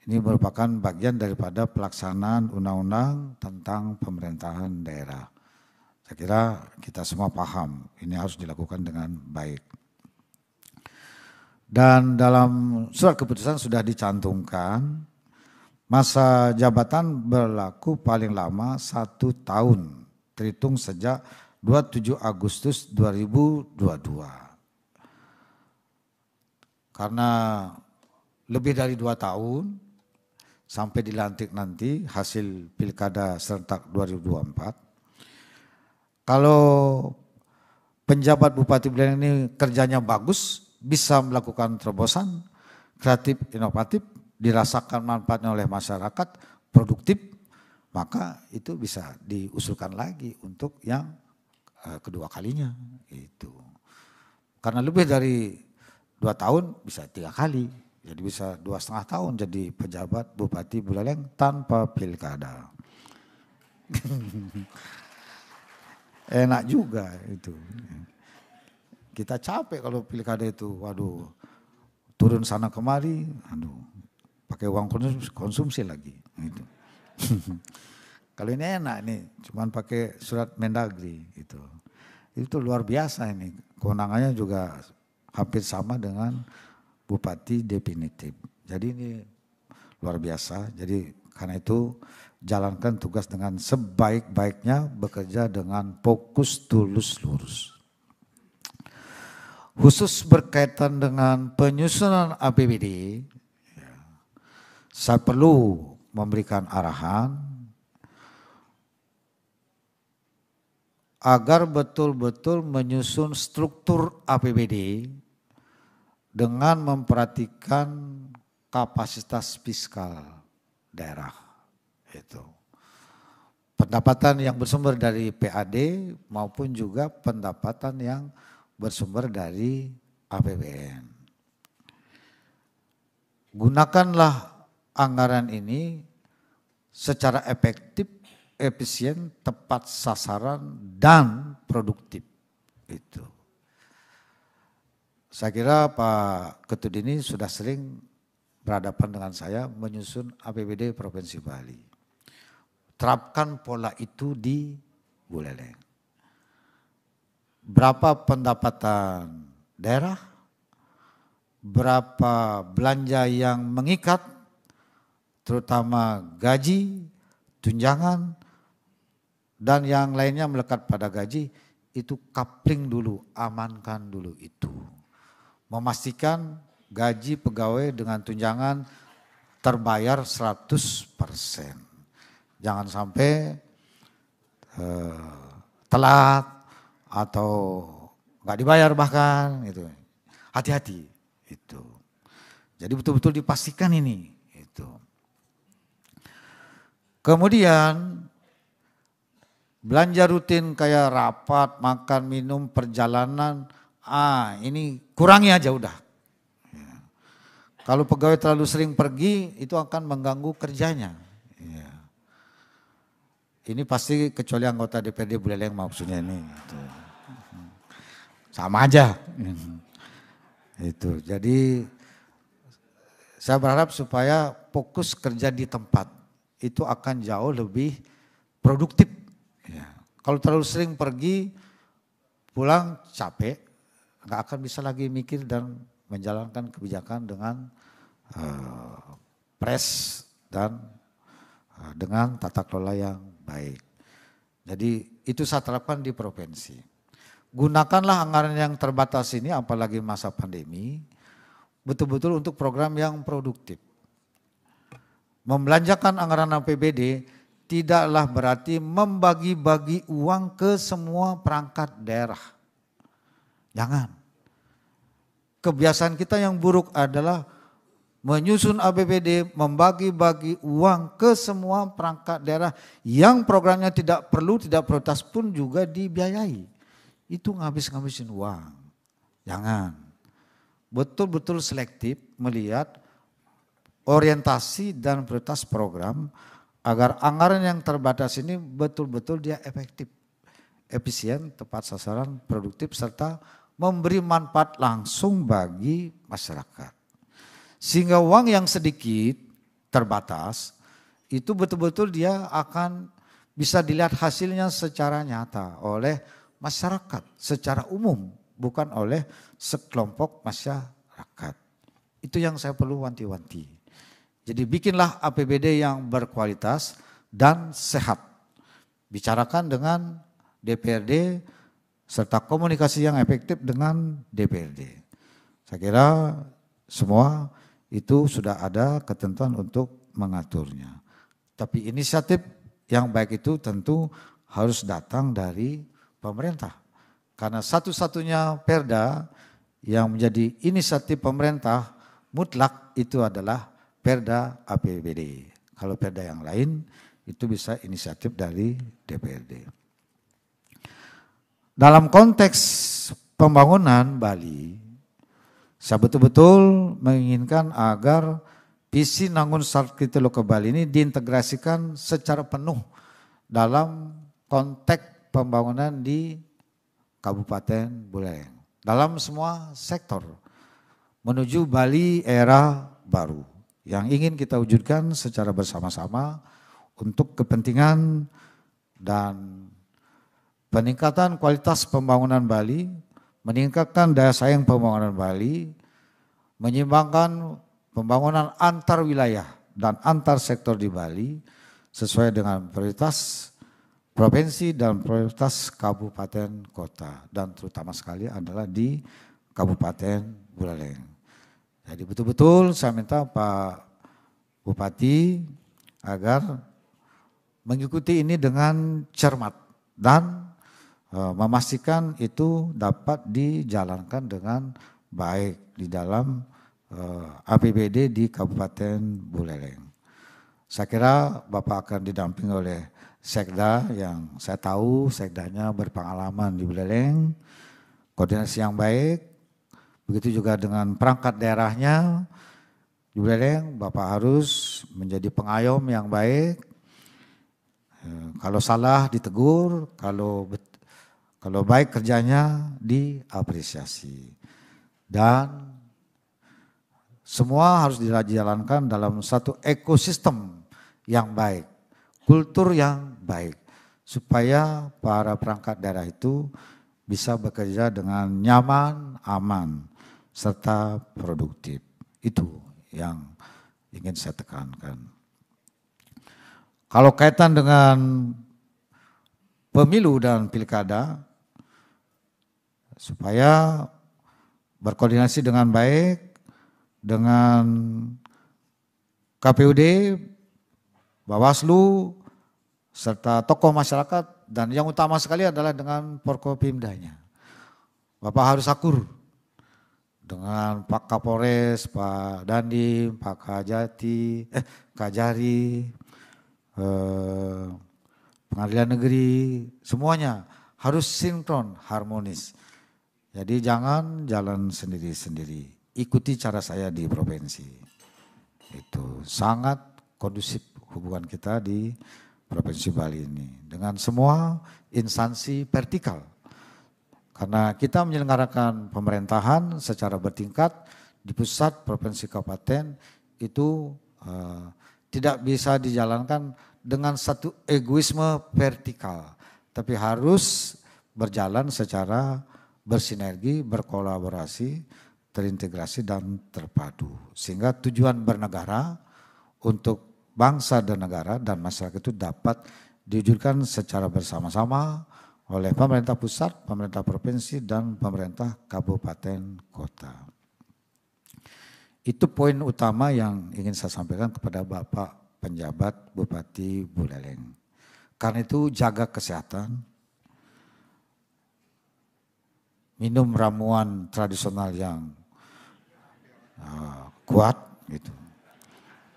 Ini merupakan bagian daripada pelaksanaan undang-undang tentang pemerintahan daerah. Saya kira kita semua paham ini harus dilakukan dengan baik. Dan dalam surat keputusan sudah dicantumkan masa jabatan berlaku paling lama 1 tahun terhitung sejak 27 Agustus 2022. Karena lebih dari 2 tahun sampai dilantik nanti hasil pilkada serentak 2024. Kalau penjabat Bupati Buleleng ini kerjanya bagus, bisa melakukan terobosan, kreatif, inovatif, dirasakan manfaatnya oleh masyarakat, produktif, maka itu bisa diusulkan lagi untuk yang kedua kalinya. Itu. Karena lebih dari 2 tahun bisa 3 kali. Jadi bisa 2,5 tahun jadi pejabat Bupati Buleleng tanpa pilkada. Enak juga itu. Kita capek kalau pilkada itu, waduh, turun sana kemari, aduh, pakai uang konsumsi lagi. Gitu. Kalau ini enak nih, cuman pakai surat Mendagri itu. Itu luar biasa ini, kewenangannya juga hampir sama dengan Bupati definitif. Jadi ini luar biasa. Jadi karena itu jalankan tugas dengan sebaik-baiknya, bekerja dengan fokus, tulus, lurus. Khusus berkaitan dengan penyusunan APBD, saya perlu memberikan arahan agar betul-betul menyusun struktur APBD dengan memperhatikan kapasitas fiskal daerah. Itu. Pendapatan yang bersumber dari PAD maupun juga pendapatan yang bersumber dari APBN. Gunakanlah anggaran ini secara efektif, efisien, tepat sasaran, dan produktif. Itu. Saya kira Pak Ketut ini sudah sering berhadapan dengan saya menyusun APBD Provinsi Bali. Terapkan pola itu di Buleleng. berapa pendapatan daerah, berapa belanja yang mengikat, terutama gaji, tunjangan, dan yang lainnya melekat pada gaji, itu coupling dulu, amankan dulu itu. Memastikan gaji pegawai dengan tunjangan terbayar 100%. Jangan sampai telat atau nggak dibayar bahkan, itu. Hati-hati itu. Jadi betul-betul dipastikan ini. Itu. Kemudian belanja rutin kayak rapat, makan, minum, perjalanan, ini kurangi aja udah. Ya. Kalau pegawai terlalu sering pergi, itu akan mengganggu kerjanya. Ya. Ini pasti kecuali anggota DPRD Buleleng maksudnya ini. Gitu. Sama aja. Itu. Jadi saya berharap supaya fokus kerja di tempat. Itu akan jauh lebih produktif. Ya. Kalau terlalu sering pergi, pulang capek, nggak akan bisa lagi mikir dan menjalankan kebijakan dengan pres dan dengan tata kelola yang baik. Jadi itu saya terapkan di provinsi. Gunakanlah anggaran yang terbatas ini, apalagi masa pandemi, betul-betul untuk program yang produktif. Membelanjakan anggaran APBD tidaklah berarti membagi-bagi uang ke semua perangkat daerah. Jangan. Kebiasaan kita yang buruk adalah menyusun APBD, membagi-bagi uang ke semua perangkat daerah yang programnya tidak perlu, tidak prioritas pun juga dibiayai. Itu ngabis-ngabisin uang. Jangan. Betul-betul selektif melihat orientasi dan prioritas program agar anggaran yang terbatas ini betul-betul dia efektif, efisien, tepat sasaran, produktif, serta memberi manfaat langsung bagi masyarakat. Sehingga uang yang sedikit, terbatas, itu betul-betul dia akan bisa dilihat hasilnya secara nyata oleh masyarakat, secara umum, bukan oleh sekelompok masyarakat. Itu yang saya perlu wanti-wanti. Jadi bikinlah APBD yang berkualitas dan sehat. Bicarakan dengan DPRD serta komunikasi yang efektif dengan DPRD. Saya kira semua itu sudah ada ketentuan untuk mengaturnya. Tapi inisiatif yang baik itu tentu harus datang dari pemerintah. Karena satu-satunya perda yang menjadi inisiatif pemerintah mutlak itu adalah perda APBD. Kalau perda yang lain itu bisa inisiatif dari DPRD. Dalam konteks pembangunan Bali, saya betul-betul menginginkan agar visi Nangun Sarkiti Loka Bali ini diintegrasikan secara penuh dalam konteks pembangunan di Kabupaten Buleleng. Dalam semua sektor menuju Bali era baru yang ingin kita wujudkan secara bersama-sama untuk kepentingan dan peningkatan kualitas pembangunan Bali, meningkatkan daya saing pembangunan Bali, menyeimbangkan pembangunan antar wilayah dan antar sektor di Bali sesuai dengan prioritas provinsi dan prioritas kabupaten kota, dan terutama sekali adalah di Kabupaten Buleleng. Jadi betul-betul saya minta Pak Bupati agar mengikuti ini dengan cermat dan memastikan itu dapat dijalankan dengan baik di dalam APBD di Kabupaten Buleleng. Saya kira Bapak akan didampingi oleh Sekda yang saya tahu Sekdanya berpengalaman di Buleleng, koordinasi yang baik. Begitu juga dengan perangkat daerahnya di Buleleng, Bapak harus menjadi pengayom yang baik. Kalau salah ditegur, kalau baik kerjanya diapresiasi. Dan semua harus dijalankan dalam satu ekosistem yang baik, kultur yang baik, supaya para perangkat daerah itu bisa bekerja dengan nyaman, aman, serta produktif. Itu yang ingin saya tekankan. Kalau kaitan dengan pemilu dan pilkada, supaya berkoordinasi dengan baik dengan KPUD, Bawaslu, serta tokoh masyarakat, dan yang utama sekali adalah dengan Forkopimdanya. Bapak harus akur dengan Pak Kapolres, Pak Dandim, Pak Kajari, Pengadilan Negeri, semuanya harus sinkron, harmonis. Jadi jangan jalan sendiri-sendiri, ikuti cara saya di provinsi. Itu sangat kondusif hubungan kita di Provinsi Bali ini dengan semua instansi vertikal. Karena kita menyelenggarakan pemerintahan secara bertingkat di pusat, provinsi, kabupaten itu tidak bisa dijalankan dengan satu egoisme vertikal, tapi harus berjalan secara bersinergi, berkolaborasi, terintegrasi dan terpadu. Sehingga tujuan bernegara untuk bangsa dan negara dan masyarakat itu dapat diwujudkan secara bersama-sama oleh pemerintah pusat, pemerintah provinsi, dan pemerintah kabupaten kota. Itu poin utama yang ingin saya sampaikan kepada Bapak penjabat Bupati Buleleng. Karena itu jaga kesehatan, minum ramuan tradisional yang kuat, gitu,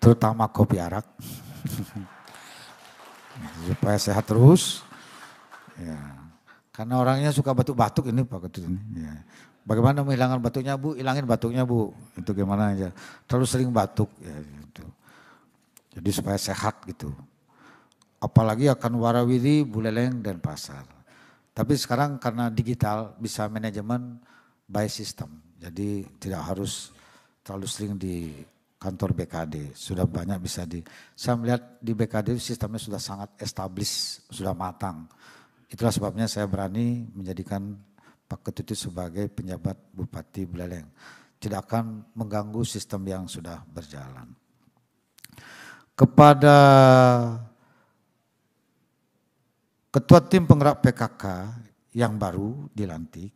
terutama kopi arak, supaya sehat terus. Ya. Karena orangnya suka batuk-batuk ini Pak Ketut ini. Ya. Bagaimana menghilangkan batuknya Bu? Hilangin batuknya Bu. Itu gimana aja. Terlalu sering batuk. Ya, gitu. Jadi supaya sehat gitu. Apalagi akan warawiri, Buleleng, dan pasar. Tapi sekarang karena digital bisa manajemen by system. Jadi tidak harus terlalu sering di kantor BKD. Sudah banyak bisa saya melihat di BKD sistemnya sudah sangat established, sudah matang. Itulah sebabnya saya berani menjadikan Pak Ketut sebagai penjabat Bupati Buleleng. Tidak akan mengganggu sistem yang sudah berjalan. Kepada Ketua Tim Penggerak PKK yang baru dilantik,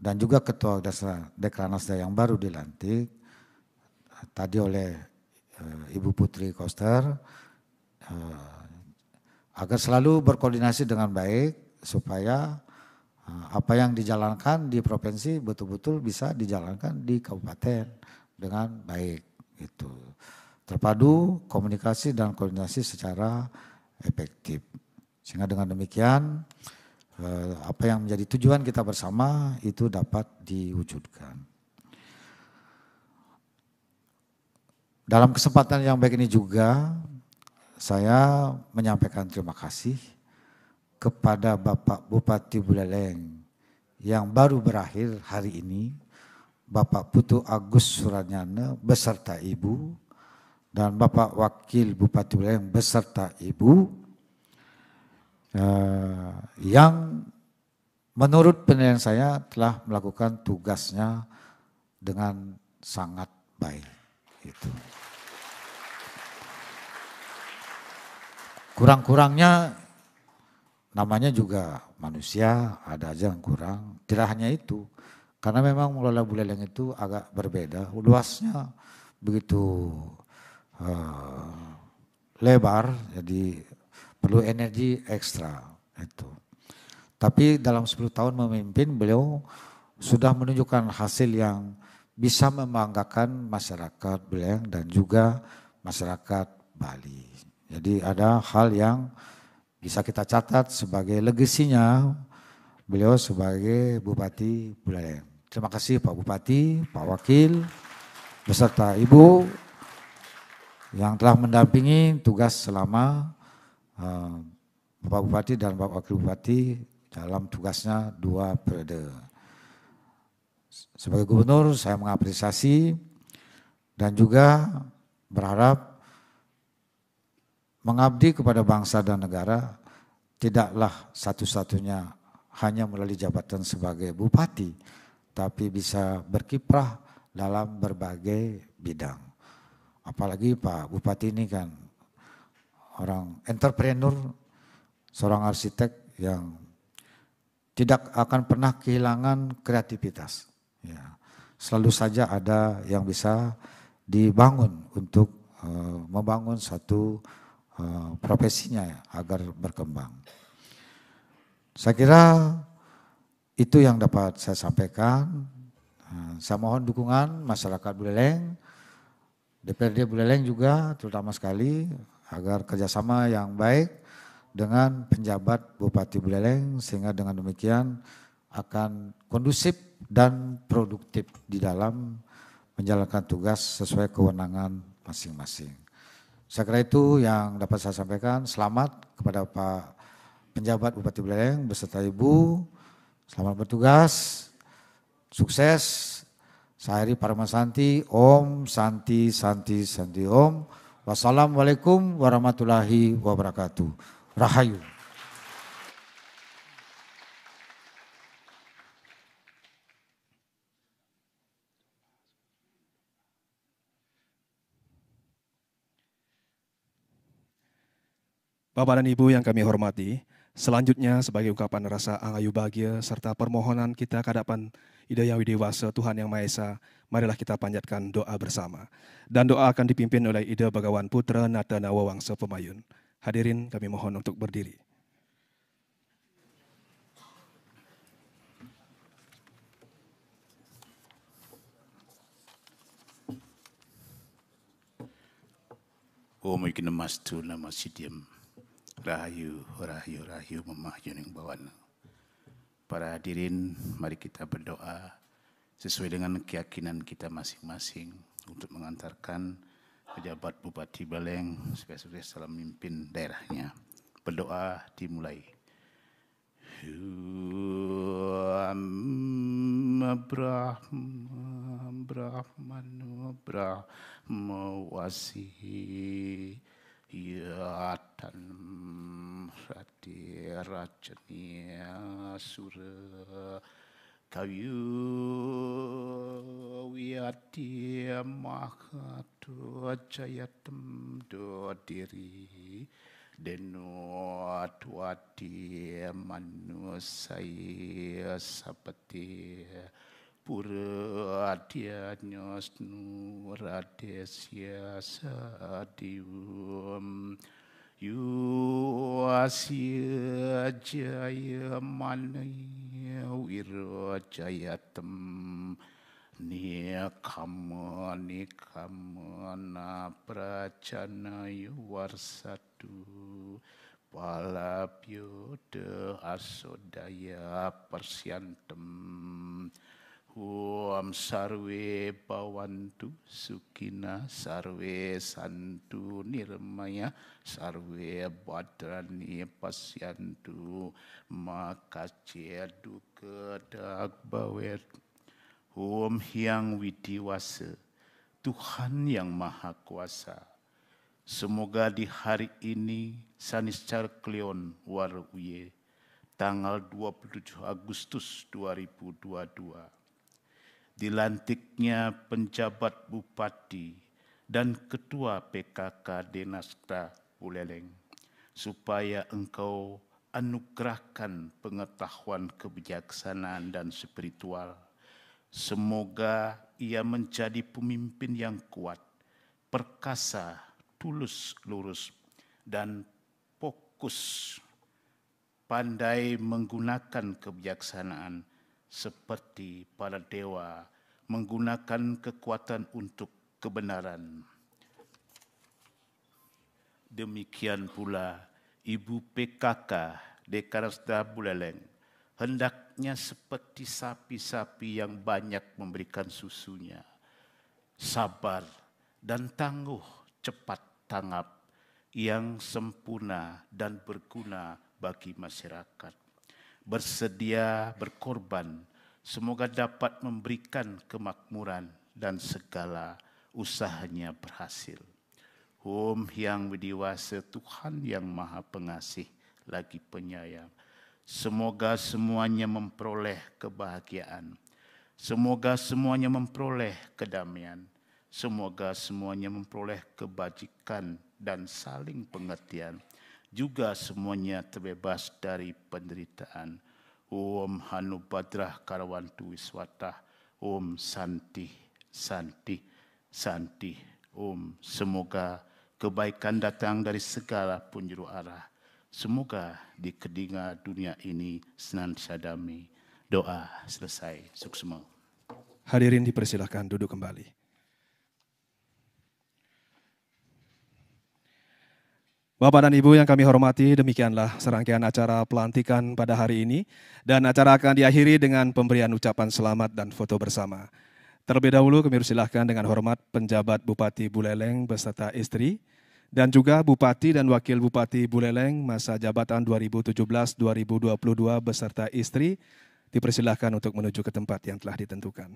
dan juga Ketua Dekranasda yang baru dilantik, tadi oleh Ibu Putri Koster, agar selalu berkoordinasi dengan baik supaya apa yang dijalankan di provinsi betul-betul bisa dijalankan di kabupaten dengan baik. Gitu. Terpadu komunikasi dan koordinasi secara efektif. Sehingga dengan demikian apa yang menjadi tujuan kita bersama itu dapat diwujudkan. Dalam kesempatan yang baik ini juga saya menyampaikan terima kasih kepada Bapak Bupati Buleleng yang baru berakhir hari ini, Bapak Putu Agus Suranyana beserta Ibu, dan Bapak Wakil Bupati Buleleng beserta Ibu, yang menurut penilaian saya telah melakukan tugasnya dengan sangat baik. Itu. Kurang-kurangnya namanya juga manusia, ada aja yang kurang. Tidak hanya itu, karena memang mengelola Buleleng itu agak berbeda. Luasnya begitu lebar, jadi perlu energi ekstra. Itu. Tapi dalam 10 tahun memimpin, beliau sudah menunjukkan hasil yang bisa membanggakan masyarakat Buleleng dan juga masyarakat Bali. Jadi ada hal yang bisa kita catat sebagai legasinya beliau sebagai Bupati Buleleng. Terima kasih Pak Bupati, Pak Wakil, beserta Ibu yang telah mendampingi tugas selama Bapak Bupati dan Bapak Wakil Bupati dalam tugasnya 2 periode. Sebagai gubernur saya mengapresiasi dan juga berharap mengabdi kepada bangsa dan negara tidaklah satu-satunya hanya melalui jabatan sebagai bupati, tapi bisa berkiprah dalam berbagai bidang. Apalagi Pak Bupati ini kan orang entrepreneur, seorang arsitek yang tidak akan pernah kehilangan kreativitas. Ya, selalu saja ada yang bisa dibangun untuk membangun satu profesinya agar berkembang. Saya kira itu yang dapat saya sampaikan. Saya mohon dukungan masyarakat Buleleng, DPRD Buleleng juga terutama sekali agar kerjasama yang baik dengan penjabat Bupati Buleleng sehingga dengan demikian akan kondusif dan produktif di dalam menjalankan tugas sesuai kewenangan masing-masing. Saya kira itu yang dapat saya sampaikan. Selamat kepada Pak penjabat Bupati Buleleng beserta Ibu. Selamat bertugas, sukses. Saya Heri Paramasanti, Om Santi Santi Santi Om. Wassalamualaikum warahmatullahi wabarakatuh. Rahayu. Bapak dan Ibu yang kami hormati, selanjutnya sebagai ungkapan rasa angayu bahagia serta permohonan kita ke hadapan Ida Yang Widewasa Tuhan Yang Maha Esa, marilah kita panjatkan doa bersama. Dan doa akan dipimpin oleh Ida Bagawan Putra Natana Wawangsa Pemayun. Hadirin kami mohon untuk berdiri. Om ikin mastu nama sidiam. Rahayu, rahayu, rahayu memahyu yang bawana. Para hadirin, mari kita berdoa sesuai dengan keyakinan kita masing-masing untuk mengantarkan pejabat Bupati Buleleng sukses dalam memimpin daerahnya. Berdoa dimulai. Brahmawasi ya tanam rati rajanya sura kayu wiati mahatu jayatem do diri deno atuati manusia seperti pura adianya snuradesia sadium yu asia jaya manaya wirajayatem nikama prajana yuwarsatu palabyoda asodaya persyantem Om sarwe bawantu sukina sarwe santu nirmaya sarwe badrani pasyantu makacedu kedak bawet. Om Hyang Widiwasa, Tuhan yang Maha Kuasa. Semoga di hari ini Saniscar Kleon Waruye tanggal 27 Agustus 2022 dilantiknya penjabat Bupati dan Ketua PKK Denasda Buleleng, supaya engkau anugerahkan pengetahuan kebijaksanaan dan spiritual. Semoga ia menjadi pemimpin yang kuat, perkasa, tulus, lurus, dan fokus, pandai menggunakan kebijaksanaan seperti para dewa menggunakan kekuatan untuk kebenaran. Demikian pula Ibu PKK Dekanasda Buleleng hendaknya seperti sapi-sapi yang banyak memberikan susunya, sabar dan tangguh, cepat tanggap, yang sempurna dan berguna bagi masyarakat. Bersedia berkorban, semoga dapat memberikan kemakmuran dan segala usahanya berhasil. Om Hyang Widiwasa, Tuhan yang Maha Pengasih lagi penyayang, Semoga semuanya memperoleh kebahagiaan. Semoga semuanya memperoleh kedamaian. Semoga semuanya memperoleh kebajikan dan saling pengertian. Juga semuanya terbebas dari penderitaan. Om Hanubadrah Karawantu Wiswatah. Om Santi, Santi, Santi. Om, semoga kebaikan datang dari segala penjuru arah. Semoga di kedinga dunia ini senantiasa damai. Doa selesai. Suksma. Hadirin dipersilahkan duduk kembali. Bapak dan Ibu yang kami hormati, demikianlah serangkaian acara pelantikan pada hari ini. Dan acara akan diakhiri dengan pemberian ucapan selamat dan foto bersama. Terlebih dahulu kami persilahkan dengan hormat penjabat Bupati Buleleng beserta istri, dan juga Bupati dan Wakil Bupati Buleleng masa jabatan 2017-2022 beserta istri, dipersilahkan untuk menuju ke tempat yang telah ditentukan.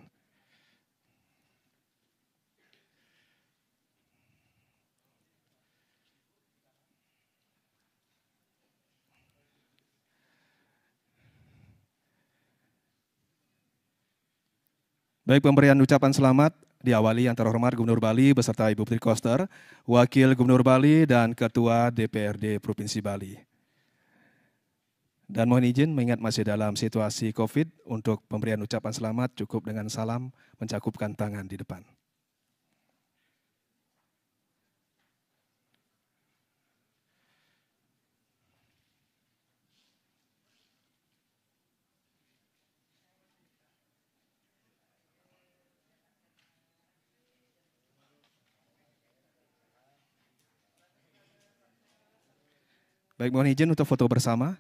Baik, pemberian ucapan selamat diawali yang terhormat Gubernur Bali beserta Ibu Putri Koster, Wakil Gubernur Bali dan Ketua DPRD Provinsi Bali. Dan mohon izin mengingat masih dalam situasi COVID, untuk pemberian ucapan selamat cukup dengan salam mencakupkan tangan di depan. Baik, mohon izin untuk foto bersama.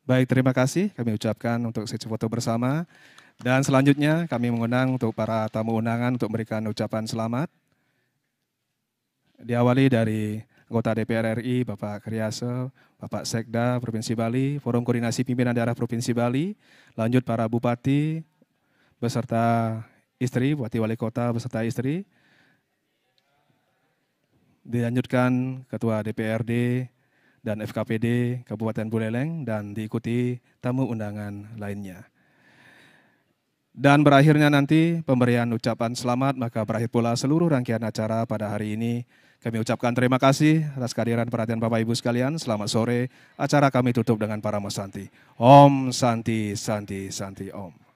Baik, terima kasih kami ucapkan untuk sesi foto bersama. Dan selanjutnya kami mengundang untuk para tamu undangan untuk memberikan ucapan selamat. Diawali dari anggota DPR RI, Bapak Kriase, Bapak Sekda Provinsi Bali, Forum Koordinasi Pimpinan Daerah Provinsi Bali, lanjut para Bupati beserta istri, Bupati Wali Kota beserta istri, dilanjutkan Ketua DPRD dan FKPD Kabupaten Buleleng, dan diikuti tamu undangan lainnya. Dan berakhirnya nanti pemberian ucapan selamat, maka berakhir pula seluruh rangkaian acara pada hari ini. Kami ucapkan terima kasih atas kehadiran perhatian Bapak Ibu sekalian. Selamat sore, acara kami tutup dengan Paramo Santi. Om Santi, Santi, Santi, Om.